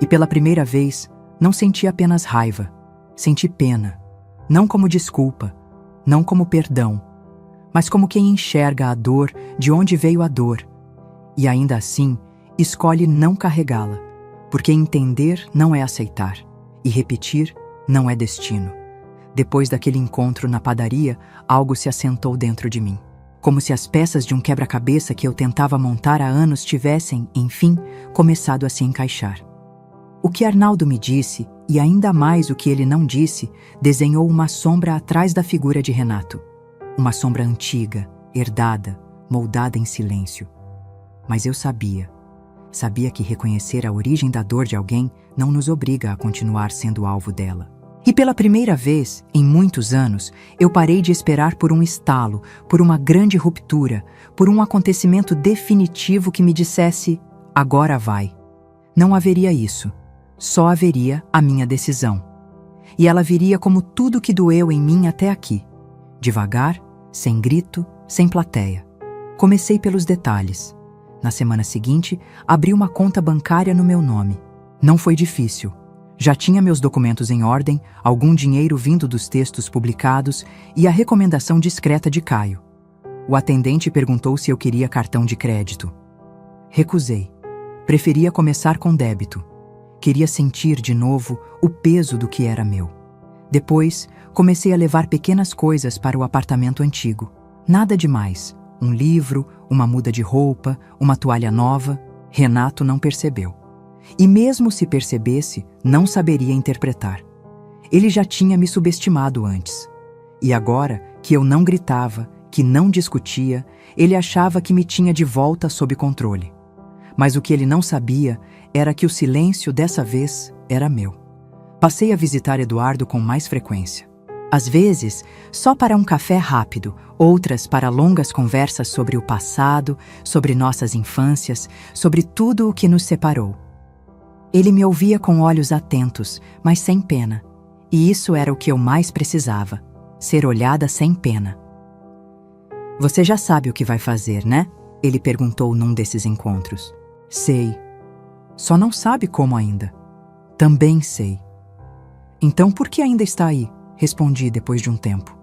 E pela primeira vez, não senti apenas raiva, senti pena. Não como desculpa, não como perdão, mas como quem enxerga a dor de onde veio a dor. E ainda assim, escolhe não carregá-la, porque entender não é aceitar, e repetir não é destino. Depois daquele encontro na padaria, algo se assentou dentro de mim. Como se as peças de um quebra-cabeça que eu tentava montar há anos tivessem, enfim, começado a se encaixar. O que Arnaldo me disse, e ainda mais o que ele não disse, desenhou uma sombra atrás da figura de Renato. Uma sombra antiga, herdada, moldada em silêncio. Mas eu sabia que reconhecer a origem da dor de alguém não nos obriga a continuar sendo alvo dela. E pela primeira vez, em muitos anos, eu parei de esperar por um estalo, por uma grande ruptura, por um acontecimento definitivo que me dissesse: "Agora vai." Não haveria isso. Só haveria a minha decisão. E ela viria como tudo que doeu em mim até aqui. Devagar, sem grito, sem plateia. Comecei pelos detalhes. Na semana seguinte, abri uma conta bancária no meu nome. Não foi difícil. Já tinha meus documentos em ordem, algum dinheiro vindo dos textos publicados e a recomendação discreta de Caio. O atendente perguntou se eu queria cartão de crédito. Recusei. Preferia começar com débito. Queria sentir de novo o peso do que era meu. Depois, comecei a levar pequenas coisas para o apartamento antigo. Nada demais. Um livro, uma muda de roupa, uma toalha nova. Renato não percebeu. E mesmo se percebesse, não saberia interpretar. Ele já tinha me subestimado antes. E agora, que eu não gritava, que não discutia, ele achava que me tinha de volta sob controle. Mas o que ele não sabia era que o silêncio dessa vez era meu. Passei a visitar Eduardo com mais frequência. Às vezes, só para um café rápido, outras para longas conversas sobre o passado, sobre nossas infâncias, sobre tudo o que nos separou. Ele me ouvia com olhos atentos, mas sem pena. E isso era o que eu mais precisava, ser olhada sem pena. Você já sabe o que vai fazer, né? Ele perguntou num desses encontros. Sei. Só não sabe como ainda. Também sei. Então por que ainda está aí? Respondi depois de um tempo.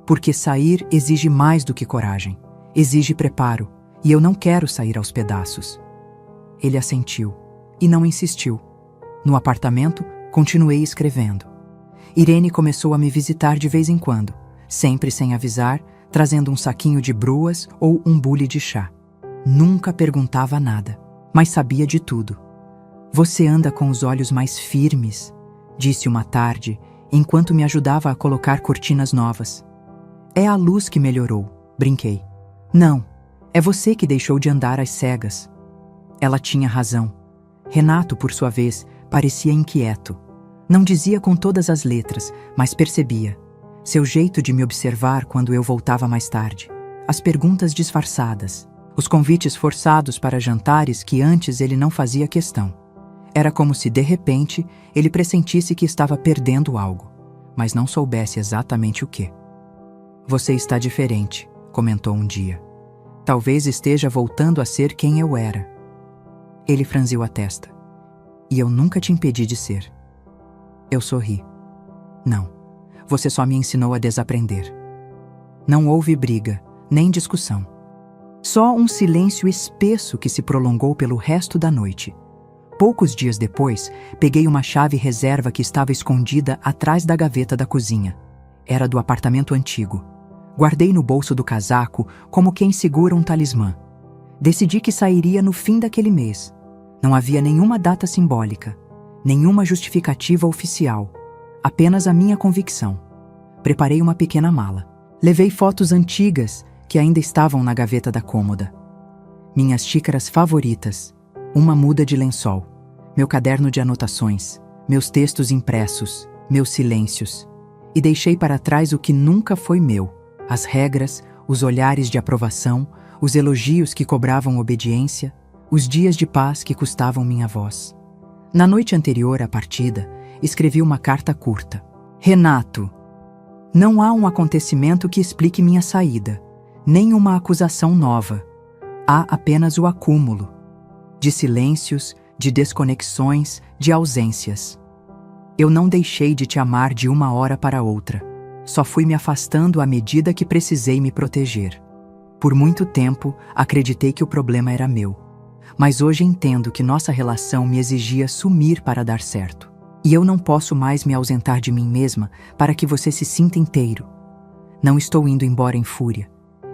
Porque sair exige mais do que coragem. Exige preparo. E eu não quero sair aos pedaços. Ele assentiu e não insistiu. No apartamento, continuei escrevendo. Irene começou a me visitar de vez em quando, sempre sem avisar, trazendo um saquinho de bruas ou um bule de chá. Nunca perguntava nada, mas sabia de tudo. Você anda com os olhos mais firmes, disse uma tarde, enquanto me ajudava a colocar cortinas novas. É a luz que melhorou, brinquei. Não, é você que deixou de andar às cegas. Ela tinha razão. Renato, por sua vez, parecia inquieto. Não dizia com todas as letras, mas percebia. Seu jeito de me observar quando eu voltava mais tarde. As perguntas disfarçadas. Os convites forçados para jantares que antes ele não fazia questão. Era como se, de repente, ele pressentisse que estava perdendo algo, mas não soubesse exatamente o quê. Você está diferente, comentou um dia. Talvez esteja voltando a ser quem eu era. Ele franziu a testa. E eu nunca te impedi de ser. Eu sorri. Não, você só me ensinou a desaprender. Não houve briga, nem discussão. Só um silêncio espesso que se prolongou pelo resto da noite. Poucos dias depois, peguei uma chave reserva que estava escondida atrás da gaveta da cozinha. Era do apartamento antigo. Guardei no bolso do casaco como quem segura um talismã. Decidi que sairia no fim daquele mês. Não havia nenhuma data simbólica, nenhuma justificativa oficial, apenas a minha convicção. Preparei uma pequena mala. Levei fotos antigas que ainda estavam na gaveta da cômoda. Minhas xícaras favoritas, uma muda de lençol, meu caderno de anotações, meus textos impressos, meus silêncios. E deixei para trás o que nunca foi meu, as regras, os olhares de aprovação, os elogios que cobravam obediência, os dias de paz que custavam minha voz. Na noite anterior à partida, escrevi uma carta curta. Renato, não há um acontecimento que explique minha saída, nem uma acusação nova. Há apenas o acúmulo de silêncios, de desconexões, de ausências. Eu não deixei de te amar de uma hora para outra. Só fui me afastando à medida que precisei me proteger. Por muito tempo, acreditei que o problema era meu. Mas hoje entendo que nossa relação me exigia sumir para dar certo. E eu não posso mais me ausentar de mim mesma para que você se sinta inteiro. Não estou indo embora em fúria.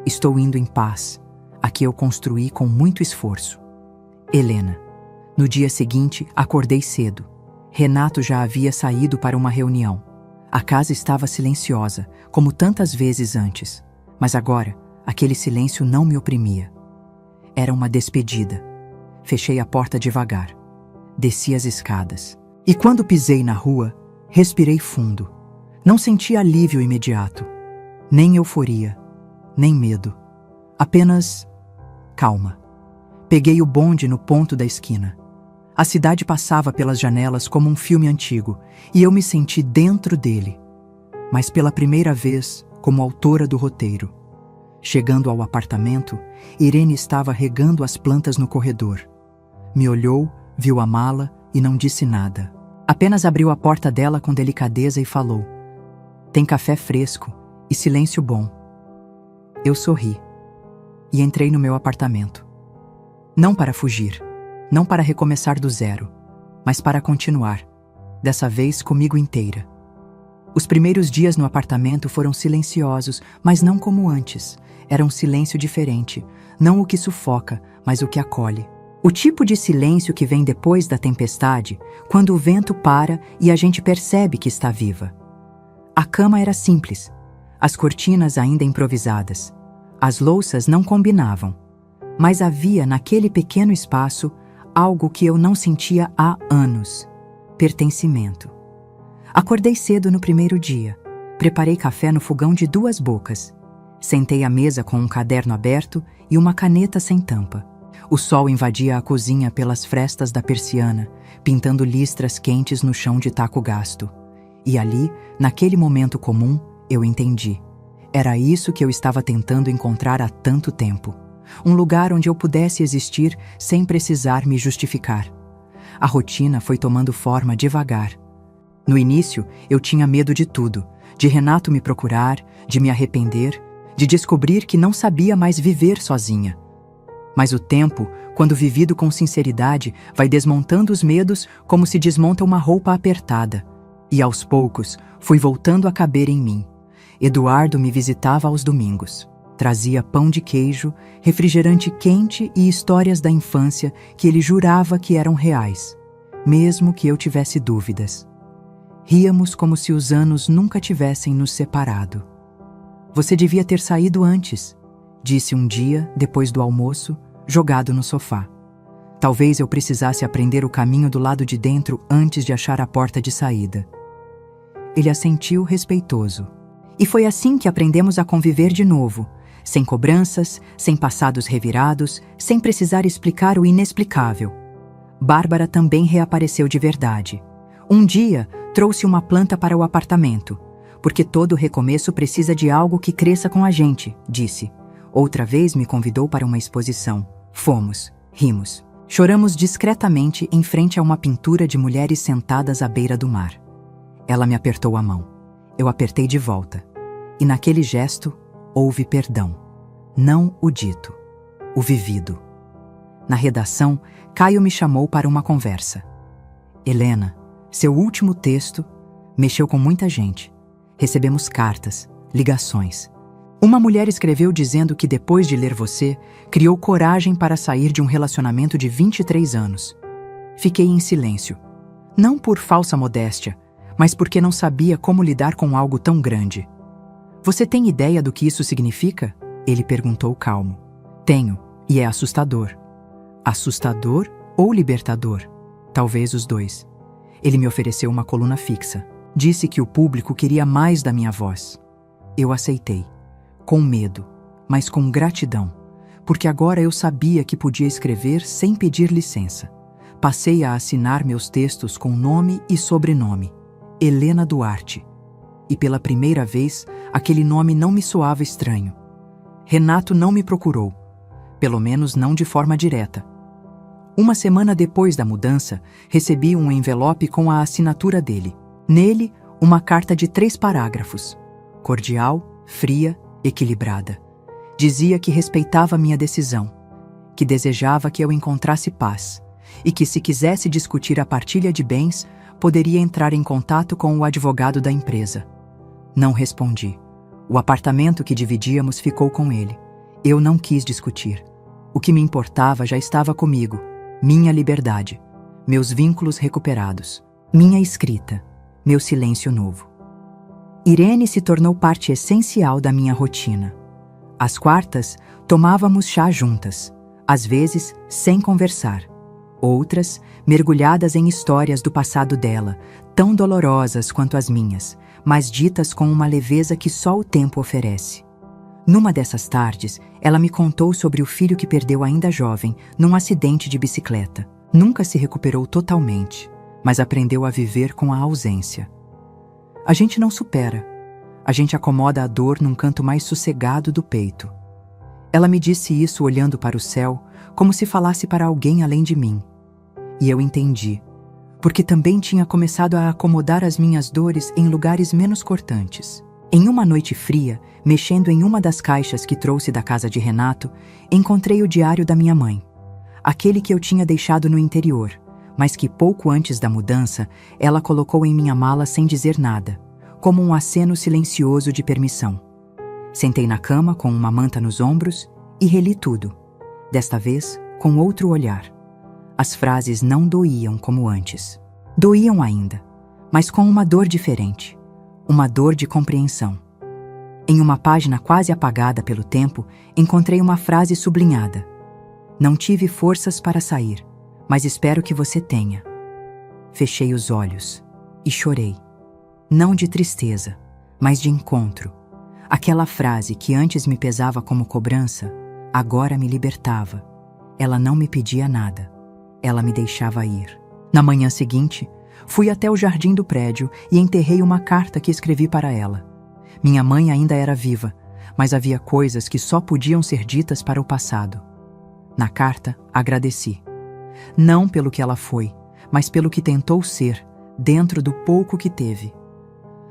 Estou indo em paz, a que eu construí com muito esforço. Helena. No dia seguinte, acordei cedo. Renato já havia saído para uma reunião. A casa estava silenciosa, como tantas vezes antes. Mas agora, aquele silêncio não me oprimia. Era uma despedida. Fechei a porta devagar. Desci as escadas. E quando pisei na rua, respirei fundo. Não senti alívio imediato. Nem euforia. Nem medo. Apenas calma. Peguei o bonde no ponto da esquina. A cidade passava pelas janelas como um filme antigo, e eu me senti dentro dele. Mas pela primeira vez, como autora do roteiro. Chegando ao apartamento, Irene estava regando as plantas no corredor. Me olhou, viu a mala e não disse nada. Apenas abriu a porta dela com delicadeza e falou: "Tem café fresco e silêncio bom." Eu sorri e entrei no meu apartamento. Não para fugir, não para recomeçar do zero, mas para continuar, dessa vez comigo inteira. Os primeiros dias no apartamento foram silenciosos, mas não como antes. Era um silêncio diferente, não o que sufoca, mas o que acolhe. O tipo de silêncio que vem depois da tempestade, quando o vento para e a gente percebe que está viva. A cama era simples, as cortinas ainda improvisadas. As louças não combinavam, mas havia naquele pequeno espaço algo que eu não sentia há anos: pertencimento. Acordei cedo no primeiro dia, preparei café no fogão de 2 bocas. Sentei à mesa com um caderno aberto e uma caneta sem tampa. O sol invadia a cozinha pelas frestas da persiana, pintando listras quentes no chão de taco gasto. E ali, naquele momento comum, eu entendi. Era isso que eu estava tentando encontrar há tanto tempo. Um lugar onde eu pudesse existir sem precisar me justificar. A rotina foi tomando forma devagar. No início, eu tinha medo de tudo, de Renato me procurar, de me arrepender, de descobrir que não sabia mais viver sozinha. Mas o tempo, quando vivido com sinceridade, vai desmontando os medos como se desmonta uma roupa apertada. E aos poucos, fui voltando a caber em mim. Eduardo me visitava aos domingos. Trazia pão de queijo, refrigerante quente e histórias da infância que ele jurava que eram reais, mesmo que eu tivesse dúvidas. Ríamos como se os anos nunca tivessem nos separado. Você devia ter saído antes, disse um dia, depois do almoço, jogado no sofá. Talvez eu precisasse aprender o caminho do lado de dentro antes de achar a porta de saída. Ele assentiu respeitoso. E foi assim que aprendemos a conviver de novo, sem cobranças, sem passados revirados, sem precisar explicar o inexplicável. Bárbara também reapareceu de verdade. Um dia, trouxe uma planta para o apartamento, porque todo recomeço precisa de algo que cresça com a gente, disse. Outra vez me convidou para uma exposição. Fomos, rimos. Choramos discretamente em frente a uma pintura de mulheres sentadas à beira do mar. Ela me apertou a mão. Eu apertei de volta. E naquele gesto, houve perdão. Não o dito, o vivido. Na redação, Caio me chamou para uma conversa. Helena, seu último texto mexeu com muita gente. Recebemos cartas, ligações. Uma mulher escreveu dizendo que depois de ler você, criou coragem para sair de um relacionamento de 23 anos. Fiquei em silêncio. Não por falsa modéstia, mas porque não sabia como lidar com algo tão grande. Você tem ideia do que isso significa? Ele perguntou calmo. Tenho, e é assustador. Assustador ou libertador? Talvez os dois. Ele me ofereceu uma coluna fixa. Disse que o público queria mais da minha voz. Eu aceitei. Com medo, mas com gratidão, porque agora eu sabia que podia escrever sem pedir licença. Passei a assinar meus textos com nome e sobrenome, Helena Duarte. E pela primeira vez, aquele nome não me soava estranho. Renato não me procurou, pelo menos não de forma direta. Uma semana depois da mudança, recebi um envelope com a assinatura dele. Nele, uma carta de 3 parágrafos. Cordial, fria, equilibrada. Dizia que respeitava minha decisão, que desejava que eu encontrasse paz e que, se quisesse discutir a partilha de bens, poderia entrar em contato com o advogado da empresa. Não respondi. O apartamento que dividíamos ficou com ele. Eu não quis discutir. O que me importava já estava comigo. Minha liberdade, meus vínculos recuperados, minha escrita, meu silêncio novo. Irene se tornou parte essencial da minha rotina. Às quartas, tomávamos chá juntas, às vezes sem conversar. Outras, mergulhadas em histórias do passado dela, tão dolorosas quanto as minhas, mas ditas com uma leveza que só o tempo oferece. Numa dessas tardes, ela me contou sobre o filho que perdeu ainda jovem, num acidente de bicicleta. Nunca se recuperou totalmente, mas aprendeu a viver com a ausência. A gente não supera. A gente acomoda a dor num canto mais sossegado do peito. Ela me disse isso olhando para o céu, como se falasse para alguém além de mim. E eu entendi, porque também tinha começado a acomodar as minhas dores em lugares menos cortantes. Em uma noite fria, mexendo em uma das caixas que trouxe da casa de Renato, encontrei o diário da minha mãe. aquele que eu tinha deixado no interior, mas que pouco antes da mudança ela colocou em minha mala sem dizer nada, como um aceno silencioso de permissão. Sentei na cama com uma manta nos ombros e reli tudo, desta vez com outro olhar. As frases não doíam como antes. Doíam ainda, mas com uma dor diferente, uma dor de compreensão. Em uma página quase apagada pelo tempo, encontrei uma frase sublinhada. Não tive forças para sair, mas espero que você tenha. Fechei os olhos e chorei. Não de tristeza, mas de encontro. Aquela frase que antes me pesava como cobrança, agora me libertava. Ela não me pedia nada. Ela me deixava ir. Na manhã seguinte, fui até o jardim do prédio e enterrei uma carta que escrevi para ela. Minha mãe ainda era viva, mas havia coisas que só podiam ser ditas para o passado. Na carta, agradeci. Não pelo que ela foi, mas pelo que tentou ser, dentro do pouco que teve.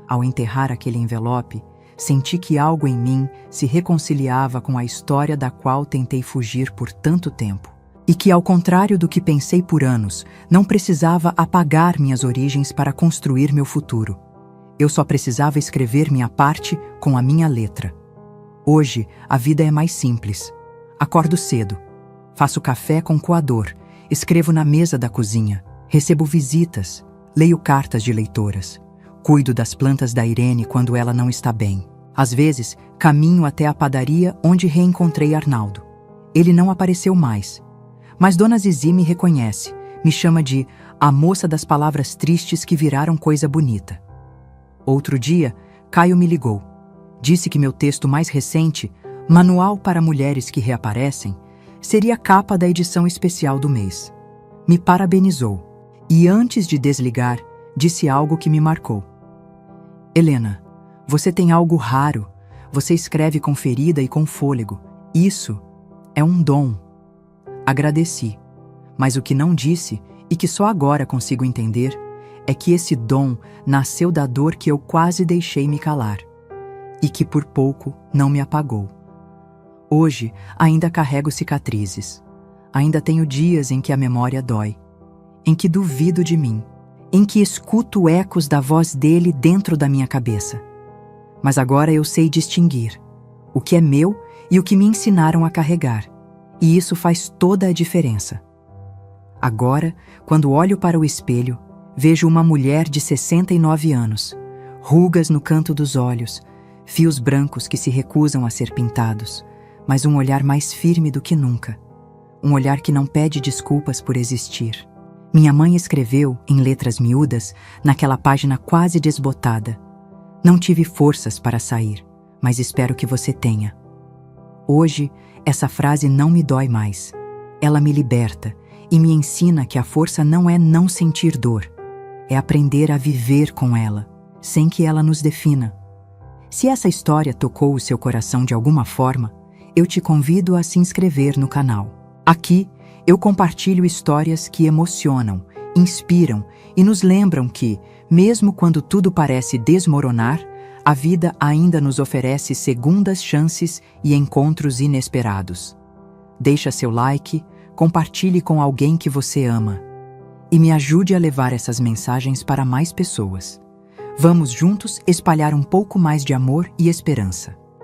Ao enterrar aquele envelope, senti que algo em mim se reconciliava com a história da qual tentei fugir por tanto tempo. E que, ao contrário do que pensei por anos, não precisava apagar minhas origens para construir meu futuro. Eu só precisava escrever minha parte com a minha letra. Hoje, a vida é mais simples. Acordo cedo. Faço café com coador. Escrevo na mesa da cozinha. Recebo visitas. Leio cartas de leitoras. Cuido das plantas da Irene quando ela não está bem. Às vezes, caminho até a padaria onde reencontrei Arnaldo. Ele não apareceu mais. Mas Dona Zizi me reconhece. Me chama de a moça das palavras tristes que viraram coisa bonita. Outro dia, Caio me ligou. Disse que meu texto mais recente, Manual para Mulheres que Reaparecem, seria a capa da edição especial do mês. Me parabenizou. E antes de desligar, disse algo que me marcou. Helena, você tem algo raro. Você escreve com ferida e com fôlego. Isso é um dom. Agradeci. Mas o que não disse, e que só agora consigo entender, é que esse dom nasceu da dor que eu quase deixei me calar, e que por pouco não me apagou. Hoje ainda carrego cicatrizes. Ainda tenho dias em que a memória dói, em que duvido de mim, em que escuto ecos da voz dele dentro da minha cabeça. Mas agora eu sei distinguir o que é meu e o que me ensinaram a carregar, e isso faz toda a diferença. Agora, quando olho para o espelho, vejo uma mulher de 69 anos, rugas no canto dos olhos, fios brancos que se recusam a ser pintados, mas um olhar mais firme do que nunca. Um olhar que não pede desculpas por existir. Minha mãe escreveu, em letras miúdas, naquela página quase desbotada: não tive forças para sair, mas espero que você tenha. Hoje, essa frase não me dói mais. Ela me liberta e me ensina que a força não é não sentir dor, é aprender a viver com ela, sem que ela nos defina. Se essa história tocou o seu coração de alguma forma, eu te convido a se inscrever no canal. Aqui, eu compartilho histórias que emocionam, inspiram e nos lembram que, mesmo quando tudo parece desmoronar, a vida ainda nos oferece segundas chances e encontros inesperados. Deixa seu like, compartilhe com alguém que você ama e me ajude a levar essas mensagens para mais pessoas. Vamos juntos espalhar um pouco mais de amor e esperança.